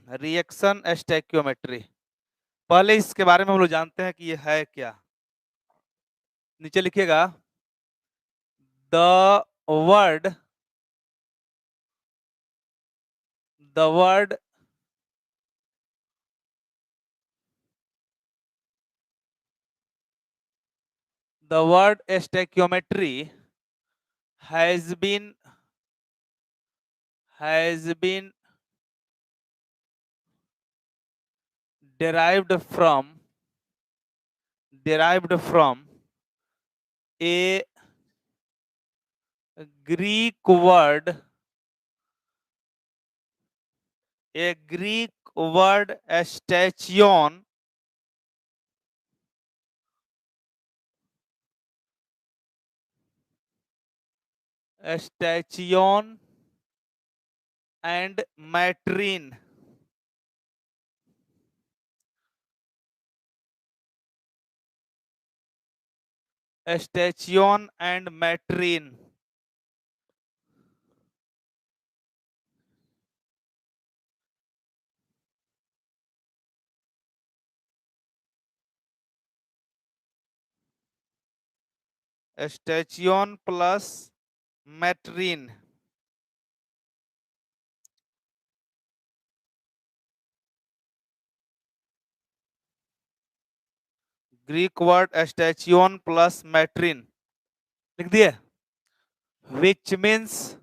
Reaction stoichiometry. पहले इसके बारे में हम लोग जानते हैं कि ये है क्या। नीचे लिखिएगा the word the word the word stoichiometry has been derived from a Greek word station and matrine. Station and matrine. Station plus matrine. Greek word stoicheion plus metron लिख दिए, which means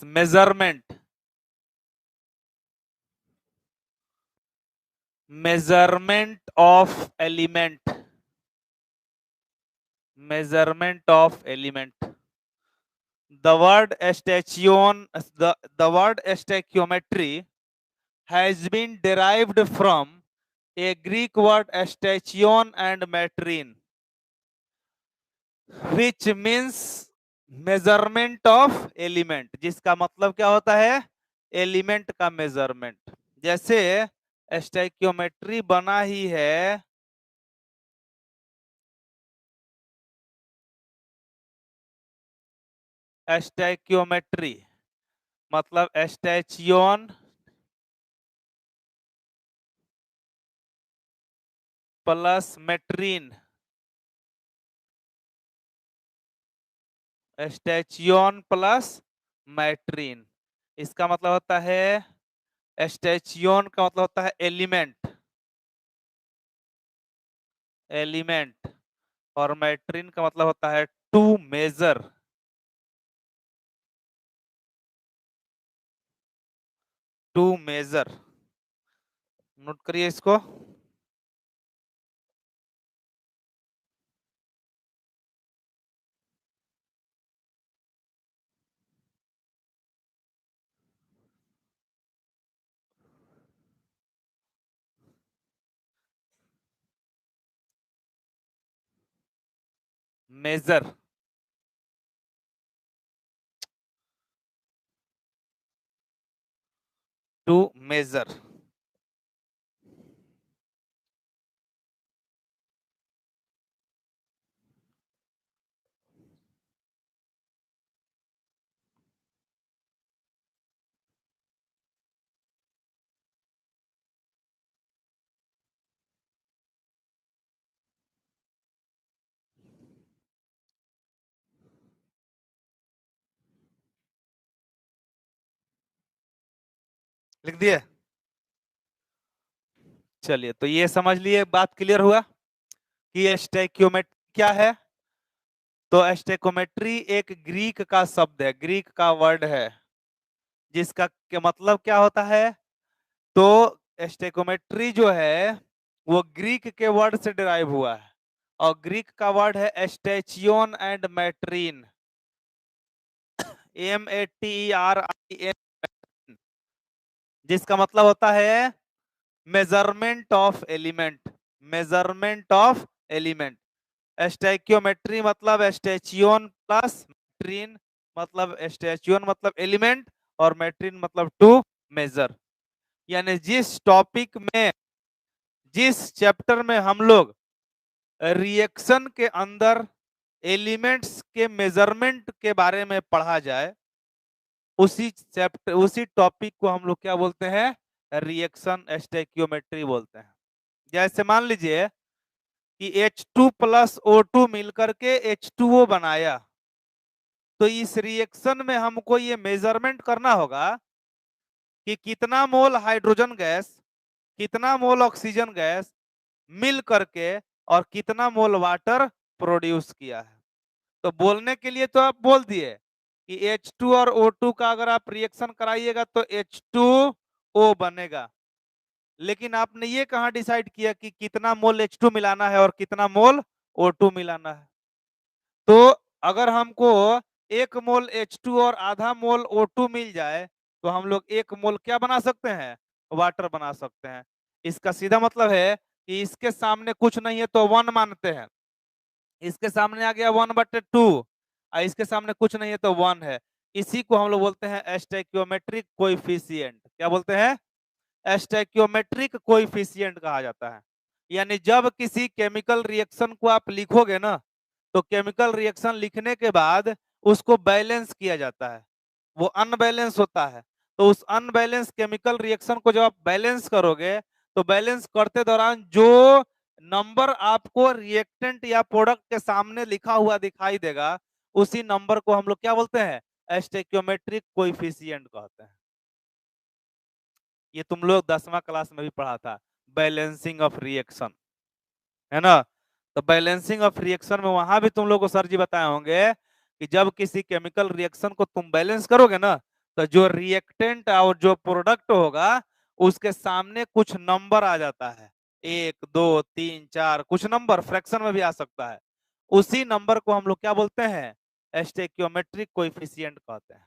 measurement of element. The word stoichiometry has been derived from a Greek word station and matrine, which means measurement of element, जिसका मतलब क्या होता है, element का measurement. जैसे stoichiometry बना ही है स्टोइकियोमेट्री मतलब स्टैचियन प्लस मेट्रीन, स्टैचियन प्लस मैट्रीन। इसका मतलब होता है, स्टैचियन का मतलब होता है एलिमेंट और मैट्रीन का मतलब होता है टू मेजर। नोट करिए इसको। Major to major. लिख दिए। चलिए, तो ये समझ लिए, बात क्लियर हुआ कि स्टोइकियोमेट्री क्या है। तो स्टोइकियोमेट्री एक ग्रीक का शब्द है, ग्रीक का वर्ड है, जिसका के मतलब क्या होता है। तो स्टोइकियोमेट्री जो है वो ग्रीक के वर्ड से डिराइव हुआ है, और ग्रीक का वर्ड है स्टैचियन एंड मैट्रीन, METERIN, जिसका मतलब होता है मेजरमेंट ऑफ एलिमेंट। स्टोइकियोमेट्री मतलब स्टैचियन प्लस मैट्रीन, मतलब स्टैचियन मतलब एलिमेंट और मैट्रीन मतलब टू मेजर। यानी जिस चैप्टर में हम लोग रिएक्शन के अंदर एलिमेंट्स के मेजरमेंट के बारे में पढ़ा जाए, उसी टॉपिक को हम लोग क्या बोलते हैं, रिएक्शन स्टोइकियोमेट्री बोलते हैं। जैसे मान लीजिए कि H2 प्लस O2 मिलकर के H2O बनाया, तो इस रिएक्शन में हमको ये मेजरमेंट करना होगा कि कितना मोल हाइड्रोजन गैस, कितना मोल ऑक्सीजन गैस मिल करके और कितना मोल वाटर प्रोड्यूस किया है। तो बोलने के लिए तो आप बोल दिए कि H2 और O2 का अगर आप रिएक्शन कराइएगा तो H2O बनेगा, लेकिन आपने ये कहाँ डिसाइड किया कि कितना मोल H2 मिलाना है और कितना मोल O2 मिलाना है। तो अगर हमको 1 मोल H2 और आधा मोल O2 मिल जाए तो हम लोग 1 मोल क्या बना सकते हैं, वाटर बना सकते हैं। इसका सीधा मतलब है कि इसके सामने कुछ नहीं है तो 1 मानते हैं, इसके सामने आ गया 1/2 और इसके सामने कुछ नहीं है तो 1 है। इसी को हम लोग बोलते हैं स्टोइकियोमेट्रिक कोएफिशिएंट। क्या बोलते हैं, स्टोइकियोमेट्रिक कोएफिशिएंट कहा जाता है। यानी जब किसी केमिकल रिएक्शन को आप लिखोगे ना, तो केमिकल रिएक्शन लिखने के बाद उसको बैलेंस किया जाता है, वो अनबैलेंस होता है। तो उस अनबैलेंस केमिकल रिएक्शन को जब आप बैलेंस करोगे, तो बैलेंस करते दौरान जो नंबर आपको रिएक्टेंट या प्रोडक्ट के सामने लिखा हुआ दिखाई देगा, उसी नंबर को हम लोग क्या बोलते हैं, स्टोइकियोमेट्रिक कोएफिशिएंट कहते हैं। ये तुम लोग 10वां क्लास में भी पढ़ा था, बैलेंसिंग ऑफ रिएक्शन, है ना। तो बैलेंसिंग ऑफ रिएक्शन में वहां भी तुम लोग को सर जी बताए होंगे कि जब किसी केमिकल रिएक्शन को तुम बैलेंस करोगे ना, तो जो रिएक्टेंट और जो प्रोडक्ट होगा उसके सामने कुछ नंबर आ जाता है, 1 2 3 4, कुछ नंबर फ्रैक्शन में भी आ सकता है। उसी नंबर को हम लोग क्या बोलते हैं, स्टोइकियोमेट्रिक कोएफिशिएंट कहते हैं।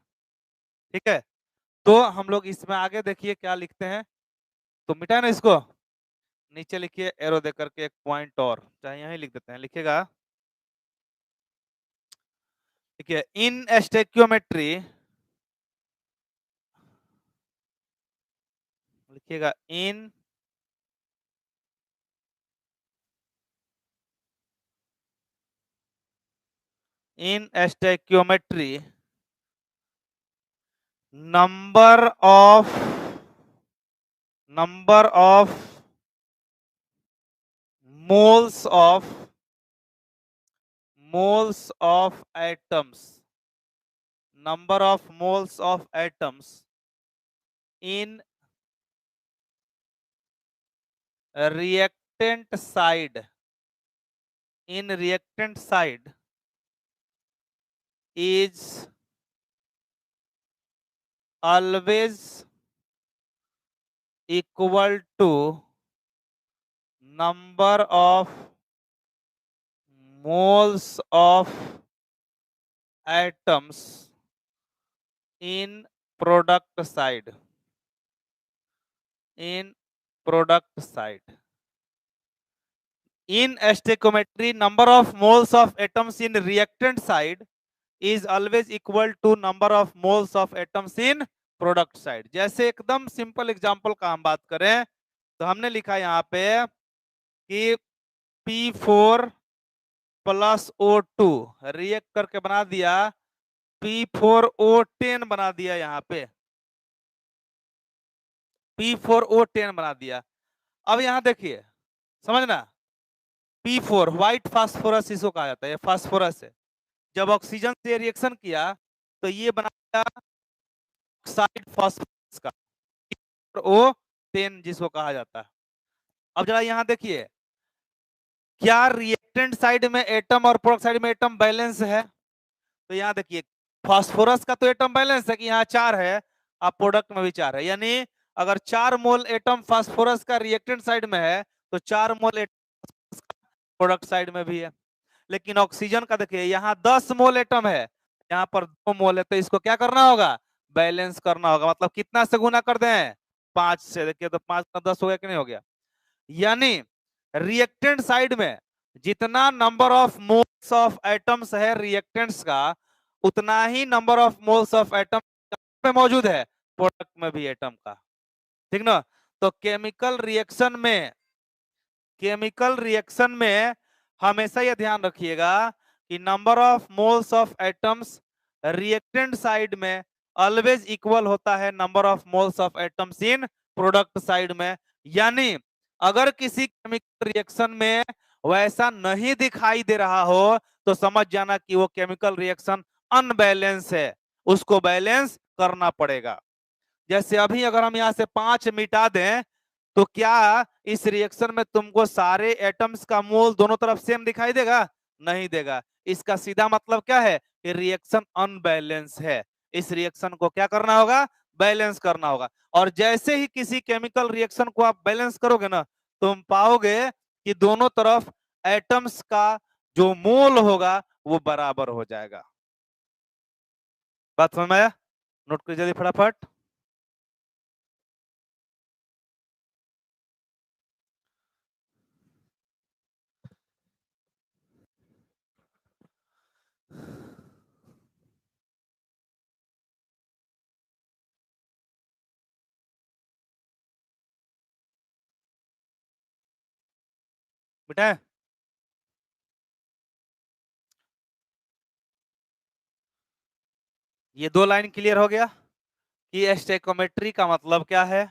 ठीक है, तो हम लोग इसमें आगे देखिए क्या लिखते हैं, तो मिटाए ना इसको, नीचे लिखिए एरो दे करके एक पॉइंट, और चाहे यहीं लिख देते हैं, लिखिएगा। देखिए इन स्टोइकियोमेट्री, लिखिएगा in stoichiometry number of moles of atoms, number of moles of atoms in reactant side is always equal to number of moles of atoms in product side, in stoichiometry number of moles of atoms in reactant side is always equal to number of moles of atoms in product side. जैसे एकदम simple example का हम बात करें तो हमने लिखा यहाँ पे कि P4 प्लस O2 रिएक्ट करके बना दिया P4O10 बना दिया, यहाँ पे P4O10 बना दिया। अब यहाँ देखिए समझना, P4 व्हाइट फास्फोरस इसको कहा जाता है, फास्फोरस है। जब ऑक्सीजन से रिएक्शन किया तो ये बना दिया ऑक्साइड फास्फोरस का, O10 जिसको कहा जाता है। अब जरा यहाँ देखिए, क्या रिएक्टेंट साइड में एटम और प्रोडक्ट साइड में एटम बैलेंस है? तो यहाँ देखिए फास्फोरस का तो एटम बैलेंस है कि यहाँ 4 है, अब प्रोडक्ट में भी 4 है, यानी अगर 4 मोल एटम फास्फोरस का रिएक्टेंट साइड में है तो 4 मोल एटम प्रोडक्ट साइड में भी है। लेकिन ऑक्सीजन का देखिए यहाँ 10 मोल एटम है, यहाँ पर 2 मोल है, तो इसको क्या करना होगा, बैलेंस करना होगा। मतलब कितना से गुना कर दें, 5 से। देखिए तो 5 का 10 हो गया कि नहीं हो गया। यानी रिएक्टेंट साइड में जितना number of moles of atoms है रिएक्टेंट्स का, उतना ही number of moles of atom में मौजूद है प्रोडक्ट में भी एटम का। ठीक ना। तो केमिकल रिएक्शन में हमेशा यह ध्यान रखिएगा कि number of moles of atoms reactant side में ऑलवेज इक्वल होता है number of moles of atoms in product side में। यानी अगर किसी केमिकल रिएक्शन में वैसा नहीं दिखाई दे रहा हो तो समझ जाना कि वो केमिकल रिएक्शन अनबैलेंस है, उसको बैलेंस करना पड़ेगा। जैसे अभी अगर हम यहाँ से 5 मिटा दें तो क्या इस रिएक्शन में तुमको सारे एटम्स का मोल दोनों तरफ सेम दिखाई देगा? नहीं देगा। इसका सीधा मतलब क्या है कि रिएक्शन अनबैलेंस है। इस रिएक्शन को क्या करना होगा? बैलेंस करना होगा। और जैसे ही किसी केमिकल रिएक्शन को आप बैलेंस करोगे ना, तुम पाओगे कि दोनों तरफ एटम्स का जो मोल होगा वो बराबर हो जाएगा। बात समझ में आया? नोट कर जल्दी फटाफट। बेटा ये 2 लाइन क्लियर हो गया कि स्टेकोमेट्री का मतलब क्या है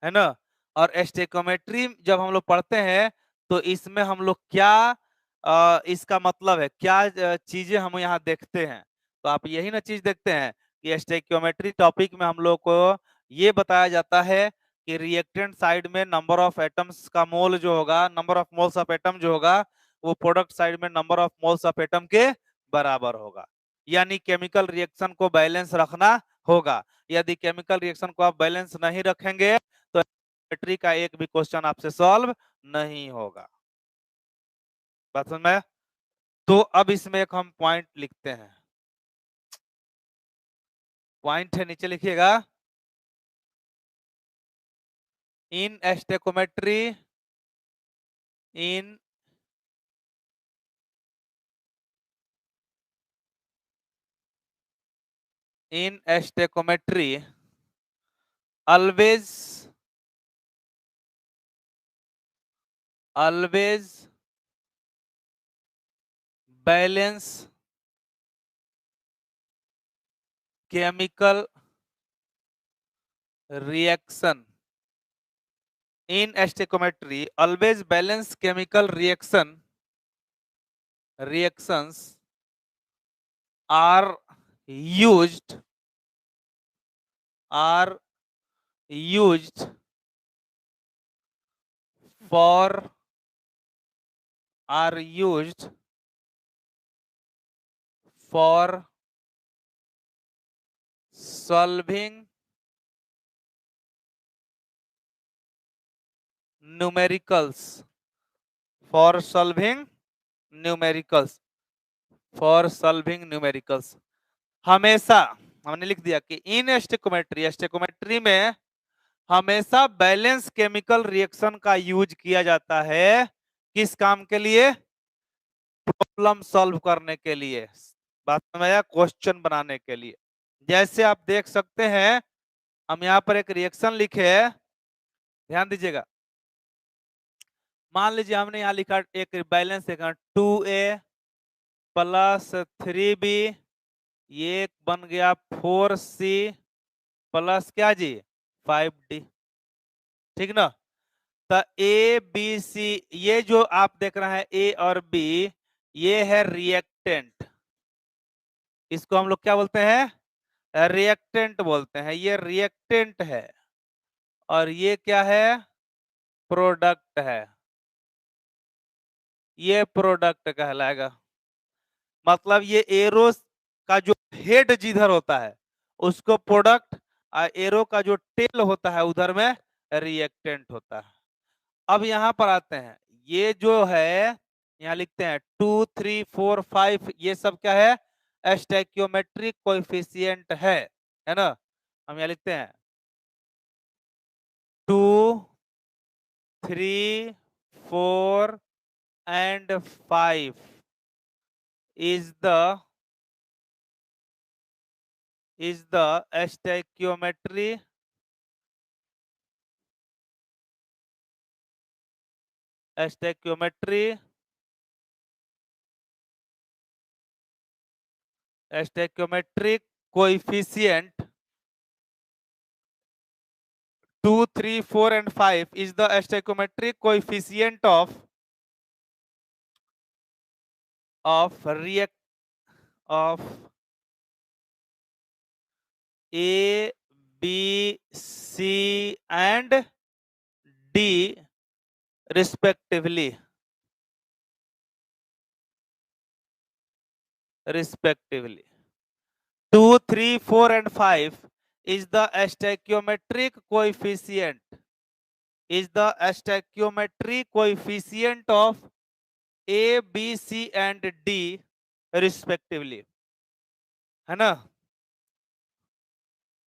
ना। और स्टेकोमेट्री जब हम लोग पढ़ते हैं तो इसमें हम लोग क्या इसका मतलब है, क्या चीजें हम यहाँ देखते हैं। तो आप यही ना चीज देखते हैं कि स्टेकोमेट्री टॉपिक में हम लोग को ये बताया जाता है कि रिएक्टेंट साइड में नंबर ऑफ एटम्स का मोल जो होगा, number of moles of atom जो होगा वो प्रोडक्ट साइड में number of moles of atom के बराबर होगा। यानी केमिकल रिएक्शन को बैलेंस रखना होगा। यदि केमिकल रिएक्शन को आप बैलेंस नहीं रखेंगे तो बैटरी का एक भी क्वेश्चन आपसे सॉल्व नहीं होगा। बात समझ में आया? तो अब इसमें एक हम पॉइंट लिखते हैं। पॉइंट है, नीचे लिखिएगा। इन स्टेकोमेट्री, इन इन स्टेकोमेट्री always always balance chemical reaction in stoichiometry always balance chemical reactions are used are used for are used for solving numericals for solving numericals for solving numericals। हमेशा हमने लिख दिया कि इन स्टेकोमेट्री में हमेशा बैलेंस केमिकल रिएक्शन का यूज किया जाता है। किस काम के लिए? प्रॉब्लम सॉल्व करने के लिए, बात में आया, क्वेश्चन बनाने के लिए। जैसे आप देख सकते हैं हम यहाँ पर एक रिएक्शन लिखे है, ध्यान दीजिएगा। मान लीजिए हमने यहाँ लिखा एक बैलेंस देखा 2A प्लस 3B, ये बन गया 4C प्लस क्या जी 5D, ठीक ना। तो ए बी सी, ये जो आप देख रहे हैं ए और बी, ये है रिएक्टेंट। इसको हम लोग क्या बोलते हैं? रिएक्टेंट बोलते हैं। ये रिएक्टेंट है और ये क्या है? प्रोडक्ट है। ये प्रोडक्ट कहलाएगा। मतलब ये एरो का जो हेड जिधर होता है उसको प्रोडक्ट, और एरो का जो टेल होता है उधर में रिएक्टेंट होता है। अब यहां पर आते हैं, ये जो है यहाँ लिखते हैं 2, 3, 4, 5, ये सब क्या है? स्टैक्योमेट्रिक कोएफिशिएंट है ना। हम यहाँ लिखते हैं 2, 3, 4 and 5 is the stoichiometry stoichiometric coefficient 2, 3, 4 and 5 is the stoichiometric coefficient of A, B, C and D respectively. 2, 3, 4 and 5 is the stoichiometric coefficient of A, B, C and D respectively, है ना?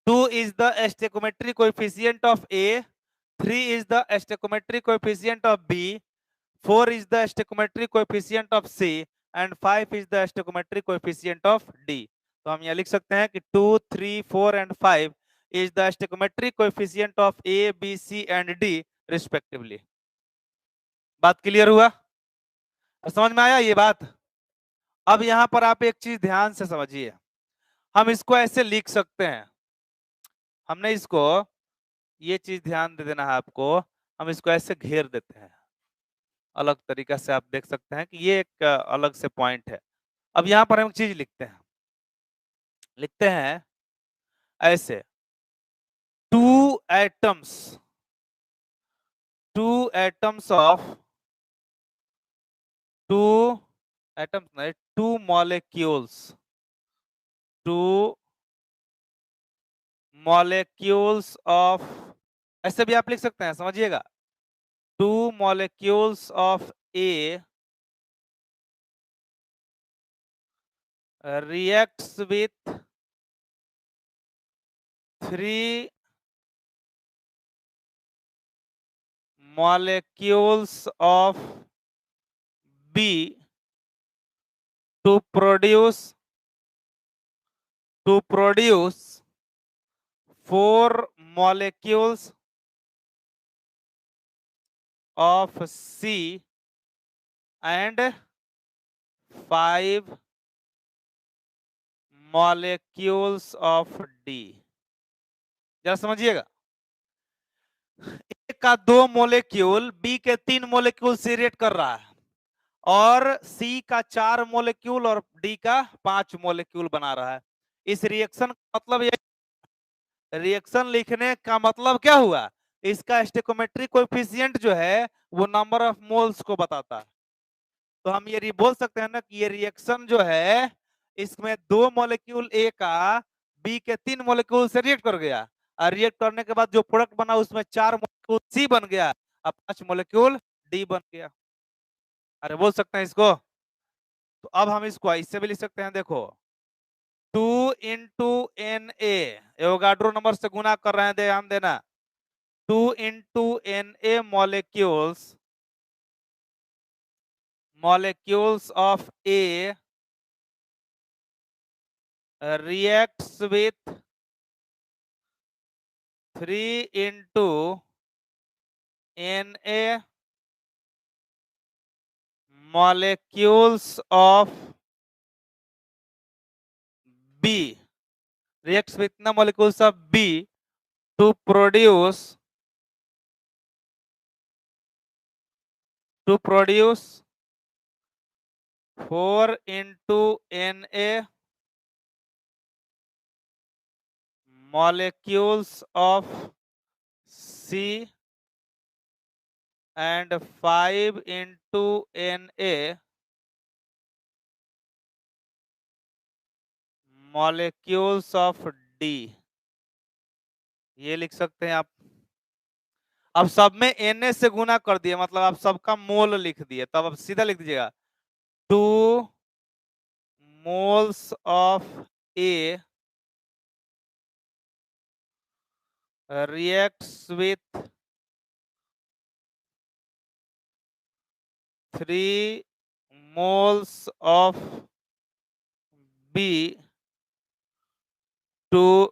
2 is the stoichiometric coefficient of A, 3 is the stoichiometric coefficient of B, 4 is the stoichiometric coefficient of C and 5 is the stoichiometric coefficient of D. तो हम यहाँ लिख सकते हैं कि 2, 3, 4 and 5 is the stoichiometric coefficient of A, B, C and D respectively. बात clear हुआ? समझ में आया ये बात? अब यहां पर आप एक चीज ध्यान से समझिए, हम इसको ऐसे लिख सकते हैं, हमने इसको, ये चीज ध्यान दे देना है आपको, हम इसको ऐसे घेर देते हैं, अलग तरीका से आप देख सकते हैं कि ये एक अलग से पॉइंट है। अब यहां पर हम एक चीज लिखते हैं ऐसे, two atoms of two molecules of, ऐसे भी आप लिख सकते हैं, समझिएगा, 2 molecules of A reacts with 3 molecules of B to produce 4 molecules of C and 5 molecules of D. जरा समझिएगा, ए का 2 मोलेक्यूल बी के 3 मोलेक्यूल से रिएक्ट कर रहा है और सी का 4 मोलेक्यूल और डी का 5 मोलेक्यूल बना रहा है। इस रिएक्शन का मतलब, ये रिएक्शन लिखने का मतलब क्या हुआ, इसका स्टोइकोमेट्रिक कोएफिशिएंट जो है वो नंबर ऑफ मोल्स को बताता है। तो हम ये बोल सकते हैं ना कि ये रिएक्शन जो है इसमें 2 मोलेक्यूल ए का बी के 3 मोलेक्यूल से रिएक्ट कर गया और रिएक्ट करने के बाद जो प्रोडक्ट बना उसमें 4 मोलेक्यूल सी बन गया और 5 मोलेक्यूल डी बन गया। अरे बोल सकते हैं इसको। तो अब हम इसको इससे भी लिख सकते हैं, देखो 2 इंटू एन एवोगाड्रो नंबर से गुना कर रहे हैं, ध्यान देना, 2 into n molecules of A reacts with 3 into Na molecules of B, reacts with the molecules of B to produce 4 into Na molecules of C and 5 into Na molecules of D, ये लिख सकते हैं आप। अब सब में Na से गुना कर दिए, मतलब आप सबका मोल लिख दिए, तब अब सीधा लिख दीजिएगा 2 moles of A reacts with 3 moles of B to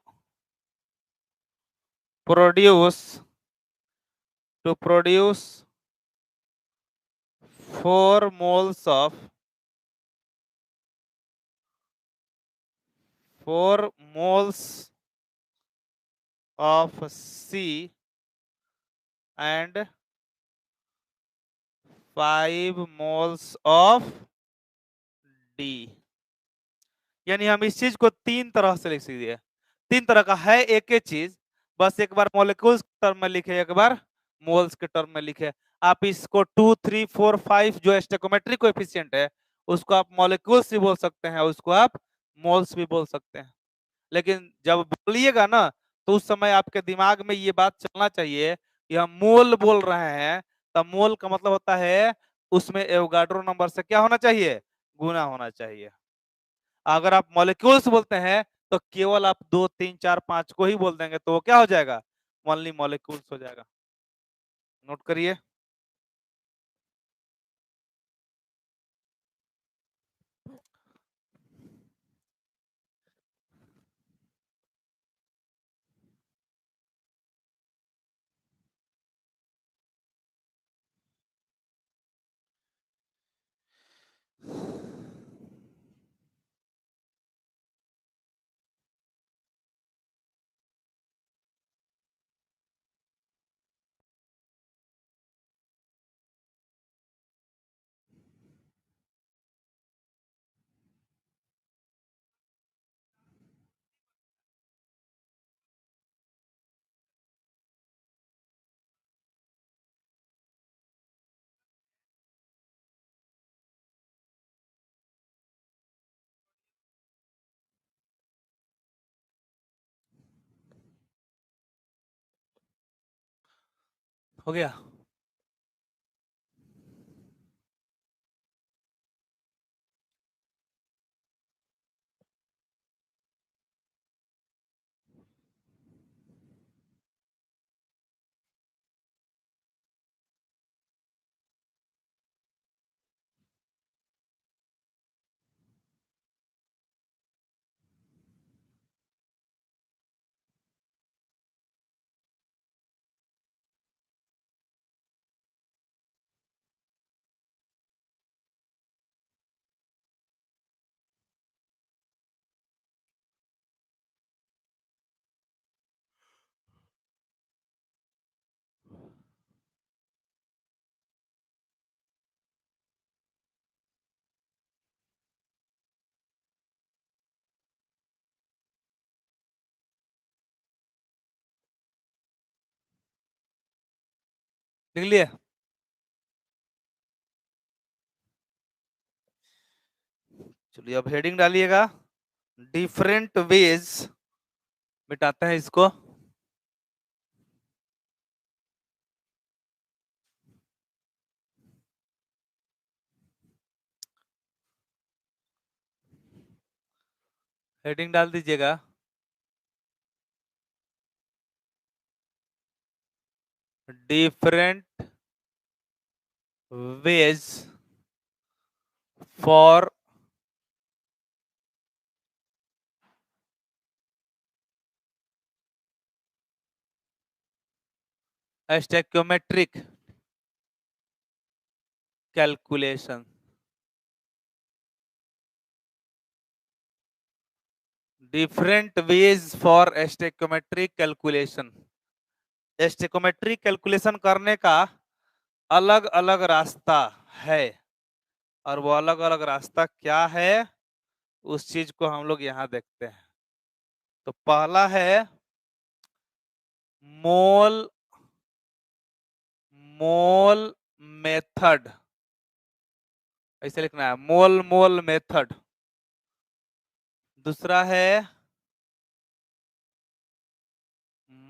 produce 4 moles of 4 moles of C and 5 moles of D। यानी हम इस चीज को तीन तरह से लिख सकते हैं, तीन तरह का है एक ही चीज, बस एक बार मॉलिक्यूल्स के टर्म में लिखे, एक बार मोल्स के टर्म में लिखे। आप इसको 2, 3, 4, 5 जो स्टोइकोमेट्रिक कोएफिशिएंट है उसको आप मॉलिक्यूल्स भी बोल सकते हैं, उसको आप मोल्स भी बोल सकते हैं। लेकिन जब बोलिएगा ना तो उस समय आपके दिमाग में ये बात चलना चाहिए कि हम मोल बोल रहे हैं, तब मोल का मतलब होता है उसमें एवोगाड्रो नंबर से क्या होना चाहिए, गुना होना चाहिए। अगर आप मॉलिक्यूल्स बोलते हैं तो केवल आप 2, 3, 4, 5 को ही बोल देंगे तो वो क्या हो जाएगा, ओनली मॉलिक्यूल्स हो जाएगा। नोट करिए। हो गया। लिख लिए। चलिए अब हेडिंग डालिएगा, डिफरेंट वेज, मिटाते हैं इसको। हेडिंग डाल दीजिएगा, different ways for stoichiometric calculation. Different ways for stoichiometric calculation. Stoichiometric calculation करने का अलग अलग रास्ता है, और वो अलग अलग रास्ता क्या है उस चीज को हम लोग यहाँ देखते हैं। तो पहला है मोल मोल मेथड, ऐसे लिखना है, मोल मोल मेथड। दूसरा है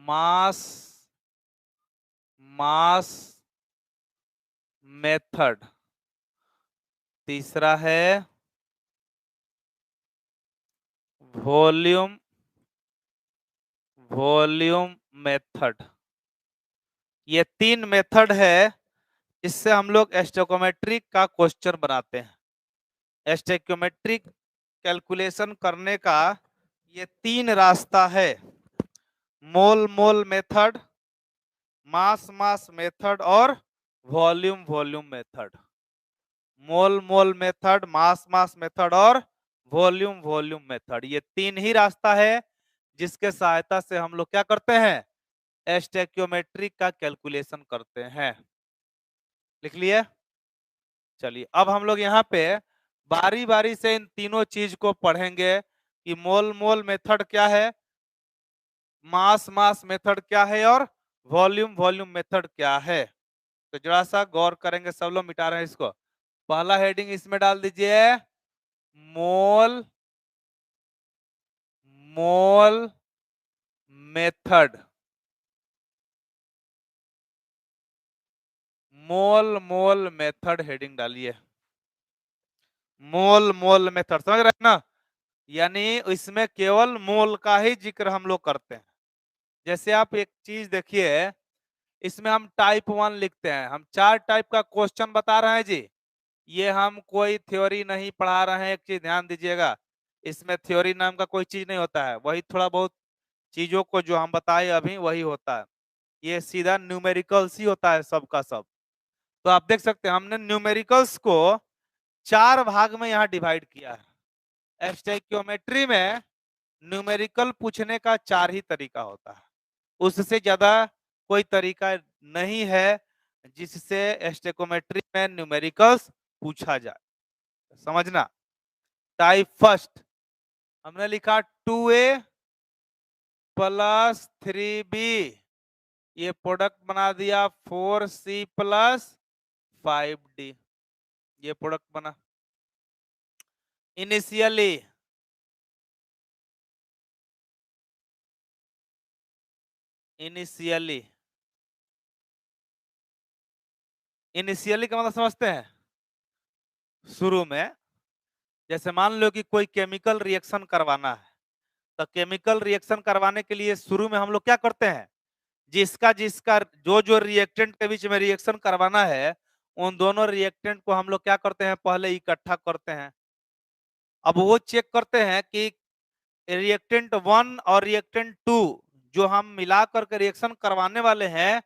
मास मास मेथड। तीसरा है वॉल्यूम वॉल्यूम मेथड। ये तीन मेथड है इससे हम लोग स्टोइकोमेट्रिक का क्वेश्चन बनाते हैं। स्टोइकोमेट्रिक कैलकुलेशन करने का ये तीन रास्ता है, मोल मोल मेथड, मास मास मेथड और वॉल्यूम वॉल्यूम मेथड। मोल मोल मेथड, मास मास मेथड और वॉल्यूम वॉल्यूम मेथड। ये 3 ही रास्ता है जिसके सहायता से हम लोग क्या करते हैं, स्टोइकियोमेट्री का कैलकुलेशन करते हैं। लिख लिए। चलिए अब हम लोग यहाँ पे बारी बारी से इन तीनों चीज को पढ़ेंगे कि मोल मोल मेथड क्या है, मास मास मेथड क्या है और वॉल्यूम वॉल्यूम मेथड क्या है। तो जरा सा गौर करेंगे सब लोग। मिटा रहे हैं इसको। पहला हेडिंग इसमें डाल दीजिए, मोल मोल मेथड। मोल मोल मेथड हेडिंग डालिए। मोल मोल मेथड समझ रहे हैं ना, यानी इसमें केवल मोल का ही जिक्र हम लोग करते हैं। जैसे आप एक चीज देखिए, इसमें हम टाइप 1 लिखते हैं, हम 4 टाइप का क्वेश्चन बता रहे हैं जी। ये हम कोई थ्योरी नहीं पढ़ा रहे हैं, एक चीज ध्यान दीजिएगा, इसमें थ्योरी नाम का कोई चीज नहीं होता है। वही थोड़ा बहुत चीजों को जो हम बताए अभी वही होता है। ये सीधा न्यूमेरिकल्स ही होता है सबका सब। तो आप देख सकते हैं हमने न्यूमेरिकल्स को 4 भाग में यहाँ डिवाइड किया है। स्टोइकियोमेट्री में न्यूमेरिकल पूछने का 4 ही तरीका होता है, उससे ज्यादा कोई तरीका नहीं है जिससे स्टोइकियोमेट्री में न्यूमेरिकल्स पूछा जाए। समझना। टाइप फर्स्ट हमने लिखा 2a प्लस 3b, ये प्रोडक्ट बना दिया 4c प्लस 5d, ये प्रोडक्ट बना। इनिशियली इनिशियली इनिशियली का मतलब समझते हैं, शुरू में। जैसे मान लो कि कोई केमिकल रिएक्शन करवाना है, तो केमिकल रिएक्शन करवाने के लिए शुरू में हम लोग क्या करते हैं, जिसका जिसका जो जो रिएक्टेंट के बीच में रिएक्शन करवाना है उन दोनों रिएक्टेंट को हम लोग क्या करते हैं, पहले इकट्ठा करते हैं। अब वो चेक करते हैं कि रिएक्टेंट 1 और रिएक्टेंट 2 जो हम मिला करके रिएक्शन करवाने वाले हैं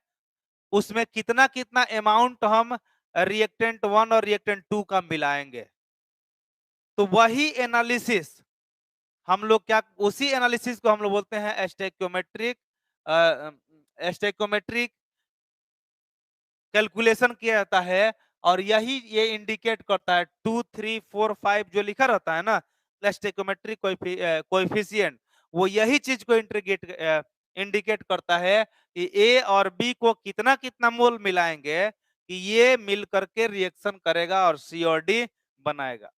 उसमें कितना कितना अमाउंट हम रिएक्टेंट 1 और रिएक्टेंट 2 का मिलाएंगे। तो वही एनालिसिस हम लोग क्या, उसी एनालिसिस को हम लोग बोलते हैं स्टोइकियोमेट्रिक स्टोइकियोमेट्रिक कैलकुलेशन किया जाता है। और यही ये इंडिकेट करता है 2 3 4 5 जो लिखा रहता है ना स्टोइकियोमेट्रिक कोएफिशिएंट, वो यही चीज को इंडिकेट करता है कि ए और बी को कितना कितना मोल मिलाएंगे कि ये मिल करके रिएक्शन करेगा और सी और डी बनाएगा।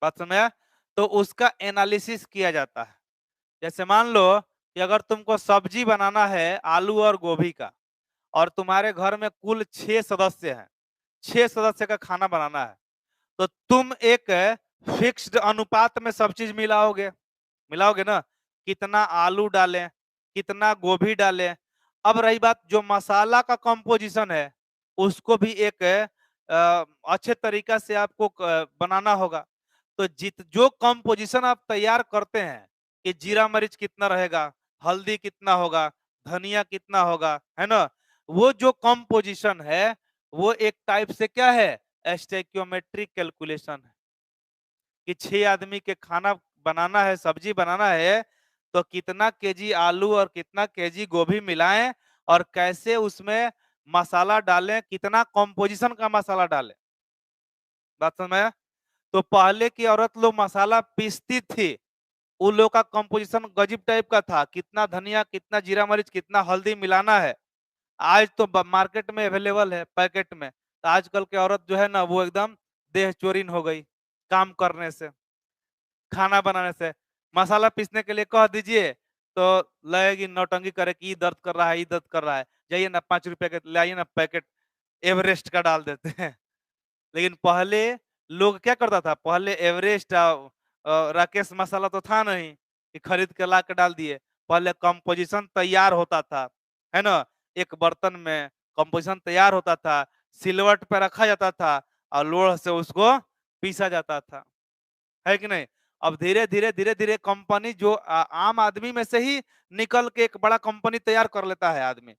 बात समझ? तो उसका एनालिसिस किया जाता है। जैसे मान लो कि अगर तुमको सब्जी बनाना है आलू और गोभी का, और तुम्हारे घर में कुल 6 सदस्य हैं, 6 सदस्य का खाना बनाना है, तो तुम एक फिक्स्ड अनुपात में सब चीज मिलाओगे, मिलाओगे ना, कितना आलू डालें, कितना गोभी डालें। अब रही बात जो मसाला का कंपोजिशन है, उसको भी एक अच्छे तरीका से आपको बनाना होगा। तो जो कंपोजिशन आप तैयार करते हैं कि जीरा मरीच कितना रहेगा, हल्दी कितना होगा, धनिया कितना होगा, है ना, वो जो कंपोजिशन है वो एक टाइप से क्या है, स्टोइकियोमेट्रिक कैलकुलेशन है। कि 6 आदमी के खाना बनाना है, सब्जी बनाना है, तो कितना केजी आलू और कितना केजी गोभी मिलाएं और कैसे उसमें मसाला डालें, कितना कंपोजिशन का मसाला डालें। बात समझ में? तो पहले की औरत लोग मसाला पीसती थी, उन लोग का कंपोजिशन गजब टाइप का था, कितना धनिया, कितना जीरा मरीच, कितना हल्दी मिलाना है। आज तो मार्केट में अवेलेबल है पैकेट में। तो आजकल के औरत जो है ना वो एकदम देह चोरीन हो गई काम करने से, खाना बनाने से। मसाला पीसने के लिए कह दीजिए तो लगेगी नौटंकी करे कि ये दर्द कर रहा है, ये दर्द कर रहा है, जाइए ना 5 रुपए के लाइए ना पैकेट एवरेस्ट का डाल देते हैं। लेकिन पहले लोग क्या करता था, पहले एवरेस्ट राकेश मसाला तो था नहीं कि खरीद के ला के डाल दिए। पहले कंपोजिशन तैयार होता था, है ना, एक बर्तन में कंपोजिशन तैयार होता था, सिलवट पे रखा जाता था और लोढ़ से उसको पीसा जाता था, है कि नहीं। अब धीरे धीरे धीरे धीरे कंपनी जो आम आदमी में से ही निकल के एक बड़ा कंपनी तैयार कर लेता है आदमी।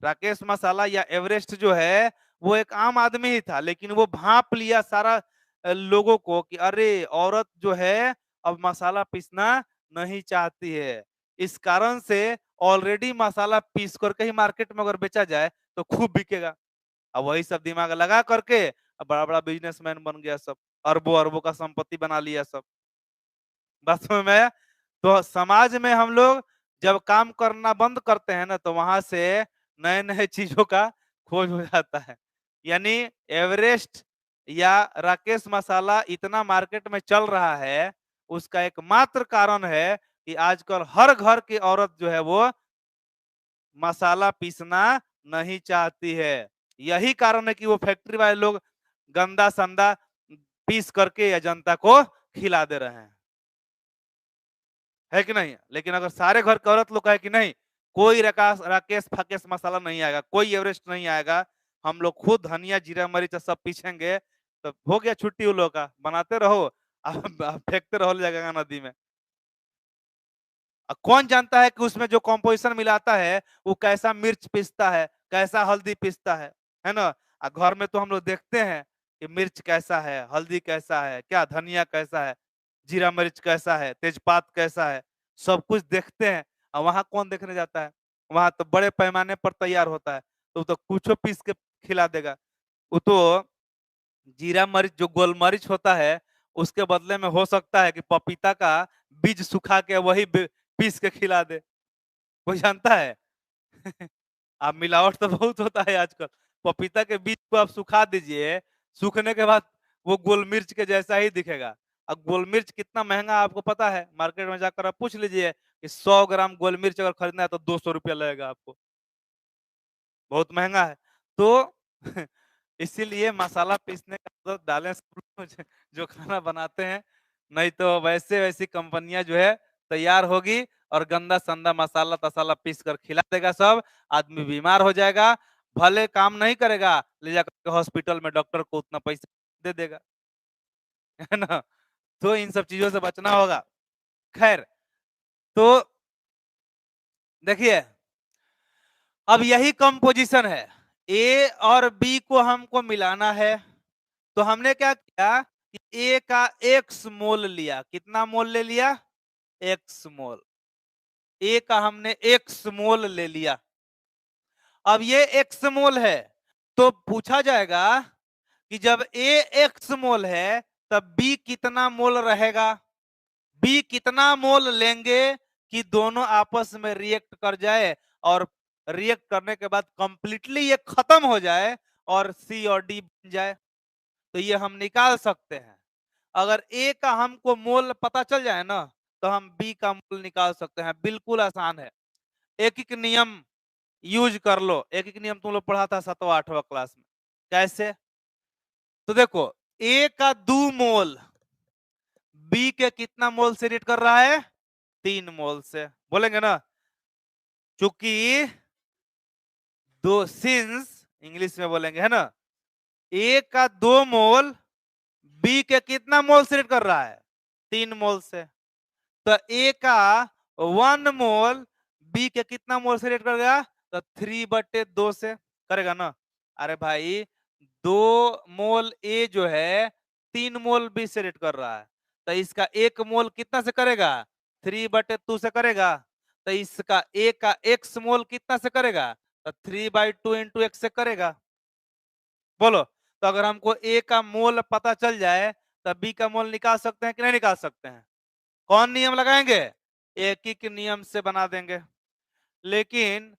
राकेश मसाला या एवरेस्ट जो है वो एक आम आदमी ही था, लेकिन वो भाप लिया सारा लोगों को कि अरे औरत जो है अब मसाला पीसना नहीं चाहती है। इस कारण से ऑलरेडी मसाला पीस करके ही मार्केट में अगर बेचा जाए तो खूब बिकेगा। अब वही सब दिमाग लगा करके अब बड़ा-बड़ा बिजनेसमैन बन गया सब। अरबों-अरबों का संपत्ति बना लिया सब। बात समझ में आया? तो समाज में हम लोग जब काम करना बंद करते हैं ना तो वहां से नए-नए चीजों का खोज हो जाता है। यानी एवरेस्ट या राकेश मसाला इतना मार्केट में चल रहा है, उसका एकमात्र कारण है कि आजकल हर घर की औरत जो है वो मसाला पीसना नहीं चाहती है। यही कारण है कि वो फैक्ट्री वाले लोग गंदा-संदा पीस करके या जनता को खिला दे रहे हैं। है कि नहीं? लेकिन अगर सारे घर की औरत लोग कहे कि नहीं, कोई राकेश-फाकेश मसाला नहीं आएगा, कोई एवरेस्ट नहीं आएगा, हम लोग खुद धनिया, जीरा, मरीच सब पीसेंगे, तो हो गया छुट्टी उन लोगों का। बनाते रहो, फेंकते रहो जाएगा नदी में। कौन जानता है कि उसमें जो कंपोजिशन मिलाता है वो कैसा मिर्च पीसता है, कैसा हल्दी पीसता है ना? घर में तो हम लोग देखते हैं कि मिर्च कैसा है, हल्दी कैसा है, क्या धनिया कैसा है, जीरा मिर्च कैसा है, तेजपात कैसा है, सब कुछ देखते हैं। और वहां कौन देखने जाता है? वहां तो बड़े पैमाने पर तैयार होता है, तो कुछ पीस के खिला देगा। वो तो जीरा मरीच जो गोल मरीच होता है उसके बदले में हो सकता है कि पपीता का बीज सुखा के वही पीस के खिला दे। कोई जानता है? अब मिलावट तो बहुत होता है आजकल। पपीता के बीज को आप सुखा दीजिए, सूखने के बाद वो गोल मिर्च के जैसा ही दिखेगा। अब गोल मिर्च कितना महंगा आपको पता है? मार्केट में जाकर आप पूछ लीजिए कि 100 ग्राम गोल मिर्च अगर खरीदना है तो 200 रुपया लगेगा आपको। बहुत महंगा है। तो इसीलिए मसाला पीसने का आदत डालें सब लोग जो खाना बनाते हैं, नहीं तो वैसे-वैसी कंपनियाँ जो है तैयार होगी और गंदा-संदा मसाला-तसाला पीस कर खिला देगा सब, आदमी बीमार हो जाएगा, भले काम नहीं करेगा, ले जाकर के हॉस्पिटल में डॉक्टर को उतना पैसा दे देगा, है ना? तो इन सब चीज़ों से बचना होगा। खैर, तो देखिए अब यही कंपोजिशन है। ए और बी को हमको मिलाना है। तो हमने क्या किया कि ए का एक्स मोल लिया। कितना मोल ले लिया? एक्स मोल। ए का हमने एक्स मोल ले लिया। अब ये एक्स मोल है तो पूछा जाएगा कि जब ए एक्स मोल है तब बी कितना मोल रहेगा? बी कितना मोल लेंगे कि दोनों आपस में रिएक्ट कर जाए और रिएक्ट करने के बाद कंप्लीटली ये खत्म हो जाए और सी और डी बन जाए, तो ये हम निकाल सकते हैं। अगर ए का हमको मोल पता चल जाए ना तो हम बी का मोल निकाल सकते हैं। बिल्कुल आसान है। एक एक नियम यूज कर लो। एक एक नियम तुम लोग पढ़ा था 7वां 8वां क्लास में। कैसे? तो देखो ए का 2 मोल बी के कितना मोल से रिएक्ट कर रहा है? 3 मोल से। बोलेंगे ना? चूंकि दो सिंस इंग्लिश में बोलेंगे है ना, ए का 2 मोल बी के कितना मोल से रिएक्ट कर रहा है? 3 मोल से। तो ए का 1 मोल बी के कितना मोल से रिएक्ट करेगा? तो 3/2 से करेगा ना। अरे भाई 2 मोल ए जो है 3 मोल बी से रिएक्ट कर रहा है, तो इसका 1 मोल कितना से करेगा? 3/2 से करेगा। तो इसका ए का एक्स मोल कितना से करेगा? तो 3/2 इंटू एक्स से करेगा। बोलो, तो अगर हमको ए का मोल पता चल जाए तब बी का मोल निकाल सकते हैं कि नहीं निकाल सकते हैं? कौन नियम लगाएंगे? एक ही के नियम से बना देंगे। लेकिन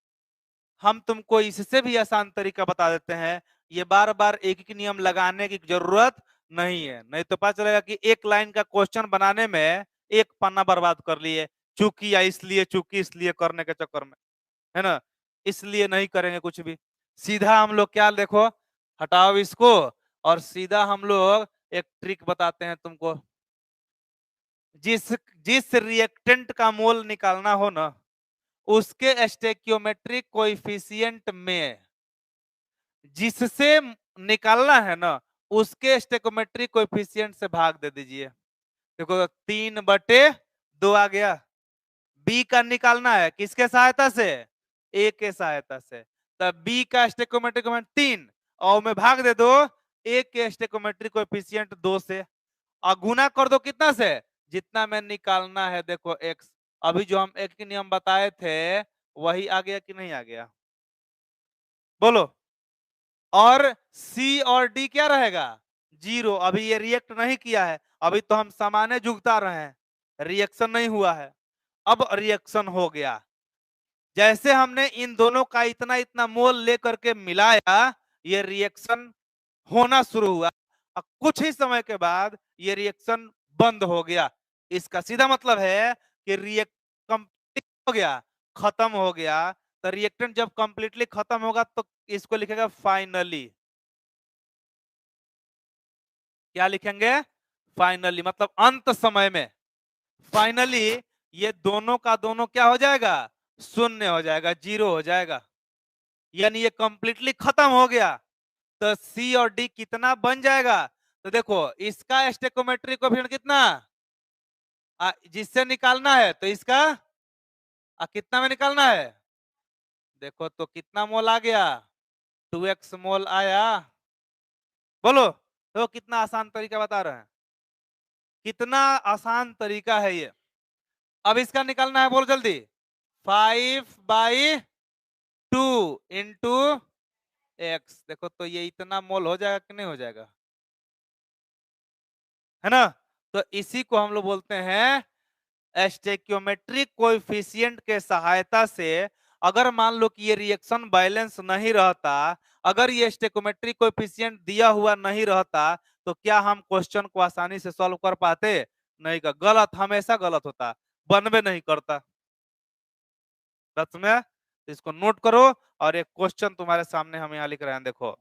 हम तुमको इससे भी आसान तरीका बता देते हैं। ये बार बार एक ही नियम लगाने की जरूरत नहीं है, नहीं तो पता चलेगा कि एक लाइन का क्वेश्चन बनाने में एक पन्ना बर्बाद कर लिए, चूंकि या इसलिए करने के चक्कर में, है ना? इसलिए नहीं करेंगे कुछ भी। सीधा हम लोग क्या देखो, हटाओ इसको और सीधा हम लोग एक ट्रिक बताते हैं तुमको। जिस जिस रिएक्टेंट का मोल निकालना हो ना उसके स्टेक्योमेट्रिक कोएफिशिएंट में जिससे निकालना है ना उसके स्टेक्योमेट्रिक कोएफिशिएंट से भाग दे दीजिए। देखो 3/2 आ गया। बी का निकालना है किसके सहायता से? ए के सहायता से। तब बी का स्टेक्योमेट्रिक मोमेंट 3 और में भाग दे दो एक के स्टेकोमेट्रिक कोएफिशिएंट 2 से और गुना कर दो कितना से, जितना में निकालना है। देखो x, अभी जो हम एक के नियम बताए थे वही आ गया कि नहीं आ गया, बोलो। और C और D क्या रहेगा, 0। अभी ये रिएक्ट नहीं किया है, अभी तो हम सामान्य जुगता रहे हैं, रिएक्शन नहीं हुआ है। अब रिएक्शन हो गया, जैसे हमने इन दोनों का इतना इतना मोल लेकर के मिलाया, ये रिएक्शन होना शुरू हुआ और कुछ ही समय के बाद ये रिएक्शन बंद हो गया। इसका सीधा मतलब है कि रिएक्ट कंप्लीट हो गया, खत्म हो गया। तो रिएक्टेंट जब कंप्लीटली खत्म होगा तो इसको लिखेगा फाइनली। क्या लिखेंगे, फाइनली, मतलब अंत समय में। फाइनली ये दोनों का दोनों क्या हो जाएगा, शून्य हो जाएगा, 0 हो जाएगा, यानी ये कंप्लीटली खत्म हो गया। तो सी और डी कितना बन जाएगा, तो देखो इसका स्टेकोमेट्रिक कोएफिशिएंट कितना, जिससे निकालना है तो इसका कितना में निकालना है, देखो तो कितना मोल आ गया, 2x मोल आया। बोलो तो कितना आसान तरीका बता रहे हैं, कितना आसान तरीका है ये। अब इसका निकालना है, बोल जल्दी। 5/2 इंटू एक्स, देखो तो ये इतना मोल हो जाएगा कि नहीं हो जाएगा, है ना। तो इसी को हम लोग बोलते हैं स्टेक्योमेट्रिक कोएफिशिएंट के सहायता से। अगर मान लो कि ये रिएक्शन बैलेंस नहीं रहता, अगर ये स्टेक्योमेट्रिक कोएफिशिएंट दिया हुआ नहीं रहता, तो क्या हम क्वेश्चन को आसानी से सॉल्व कर पाते, नहीं का, गलत, हमेशा गलत होता, बनवे नहीं करता। सच में इसको नोट करो। और एक क्वेश्चन तुम्हारे सामने हम यहाँ लिख रहे हैं, देखो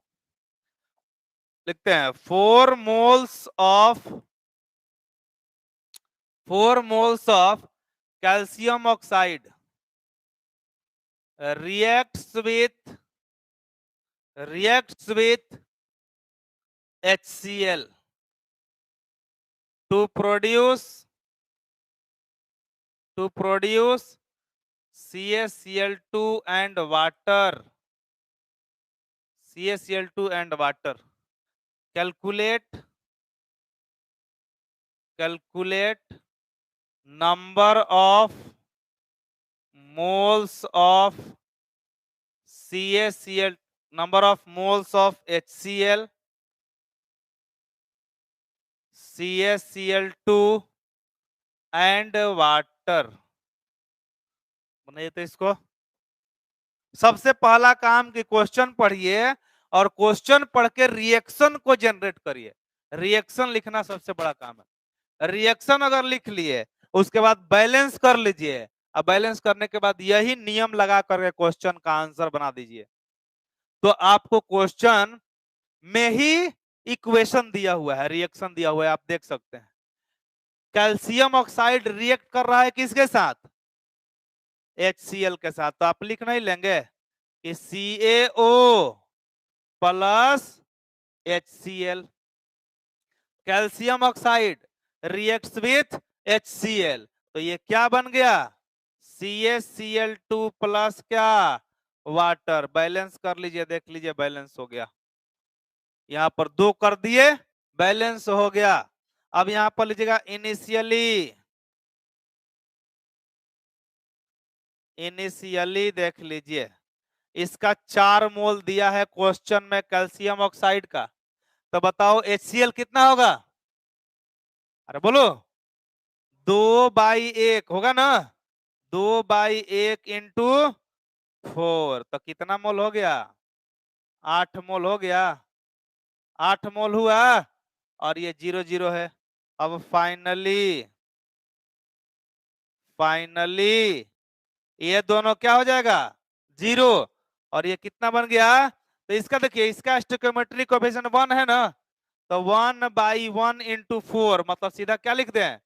लिखते हैं 4 moles of calcium oxide reacts with HCl to produce CaCl2 and water. CaCl2 and water. Calculate number of moles of CaCl, number of moles of HCl, CaCl2 and water. बनाइए तो इसको। सबसे पहला काम कि क्वेश्चन पढ़िए और क्वेश्चन पढ़ के रिएक्शन को जनरेट करिए। रिएक्शन लिखना सबसे बड़ा काम है। रिएक्शन अगर लिख लिए उसके बाद बैलेंस कर लीजिए, अब बैलेंस करने के बाद यही नियम लगा करके क्वेश्चन का आंसर बना दीजिए, तो आपको क्वेश्चन में ही इक्वेशन दिया हुआ है, रिएक्शन दिया हुआ है, आप देख सकते हैं। कैल्शियम ऑक्साइड रिएक्ट कर रहा है किसके साथ, HCl के साथ। तो आप लिख नहीं लेंगे कि CaO plus HCl, calcium oxide reacts with HCl, तो ये क्या बन गया, CaCl2 प्लस क्या, वाटर। बैलेंस कर लीजिए, देख लीजिए बैलेंस हो गया। यहां पर 2 कर दिए, बैलेंस हो गया। अब यहां पर लीजिएगा इनिशियली देख लीजिए, इसका 4 मोल दिया है क्वेश्चन में कैल्शियम ऑक्साइड का, तो बताओ HCl कितना होगा, अरे बोलो 2/1 होगा ना, 2/1 इंटू 4, तो कितना मोल हो गया, 8 मोल हो गया, 8 मोल हुआ और ये 0 0 है। अब फाइनली ये दोनों क्या हो जाएगा, 0, और ये कितना बन गया, तो इसका देखिए, इसका स्टोइकियोमेट्रिक कोएफिशिएंट 1 है ना, तो 1/1 इंटू 4, मतलब सीधा क्या लिख दें,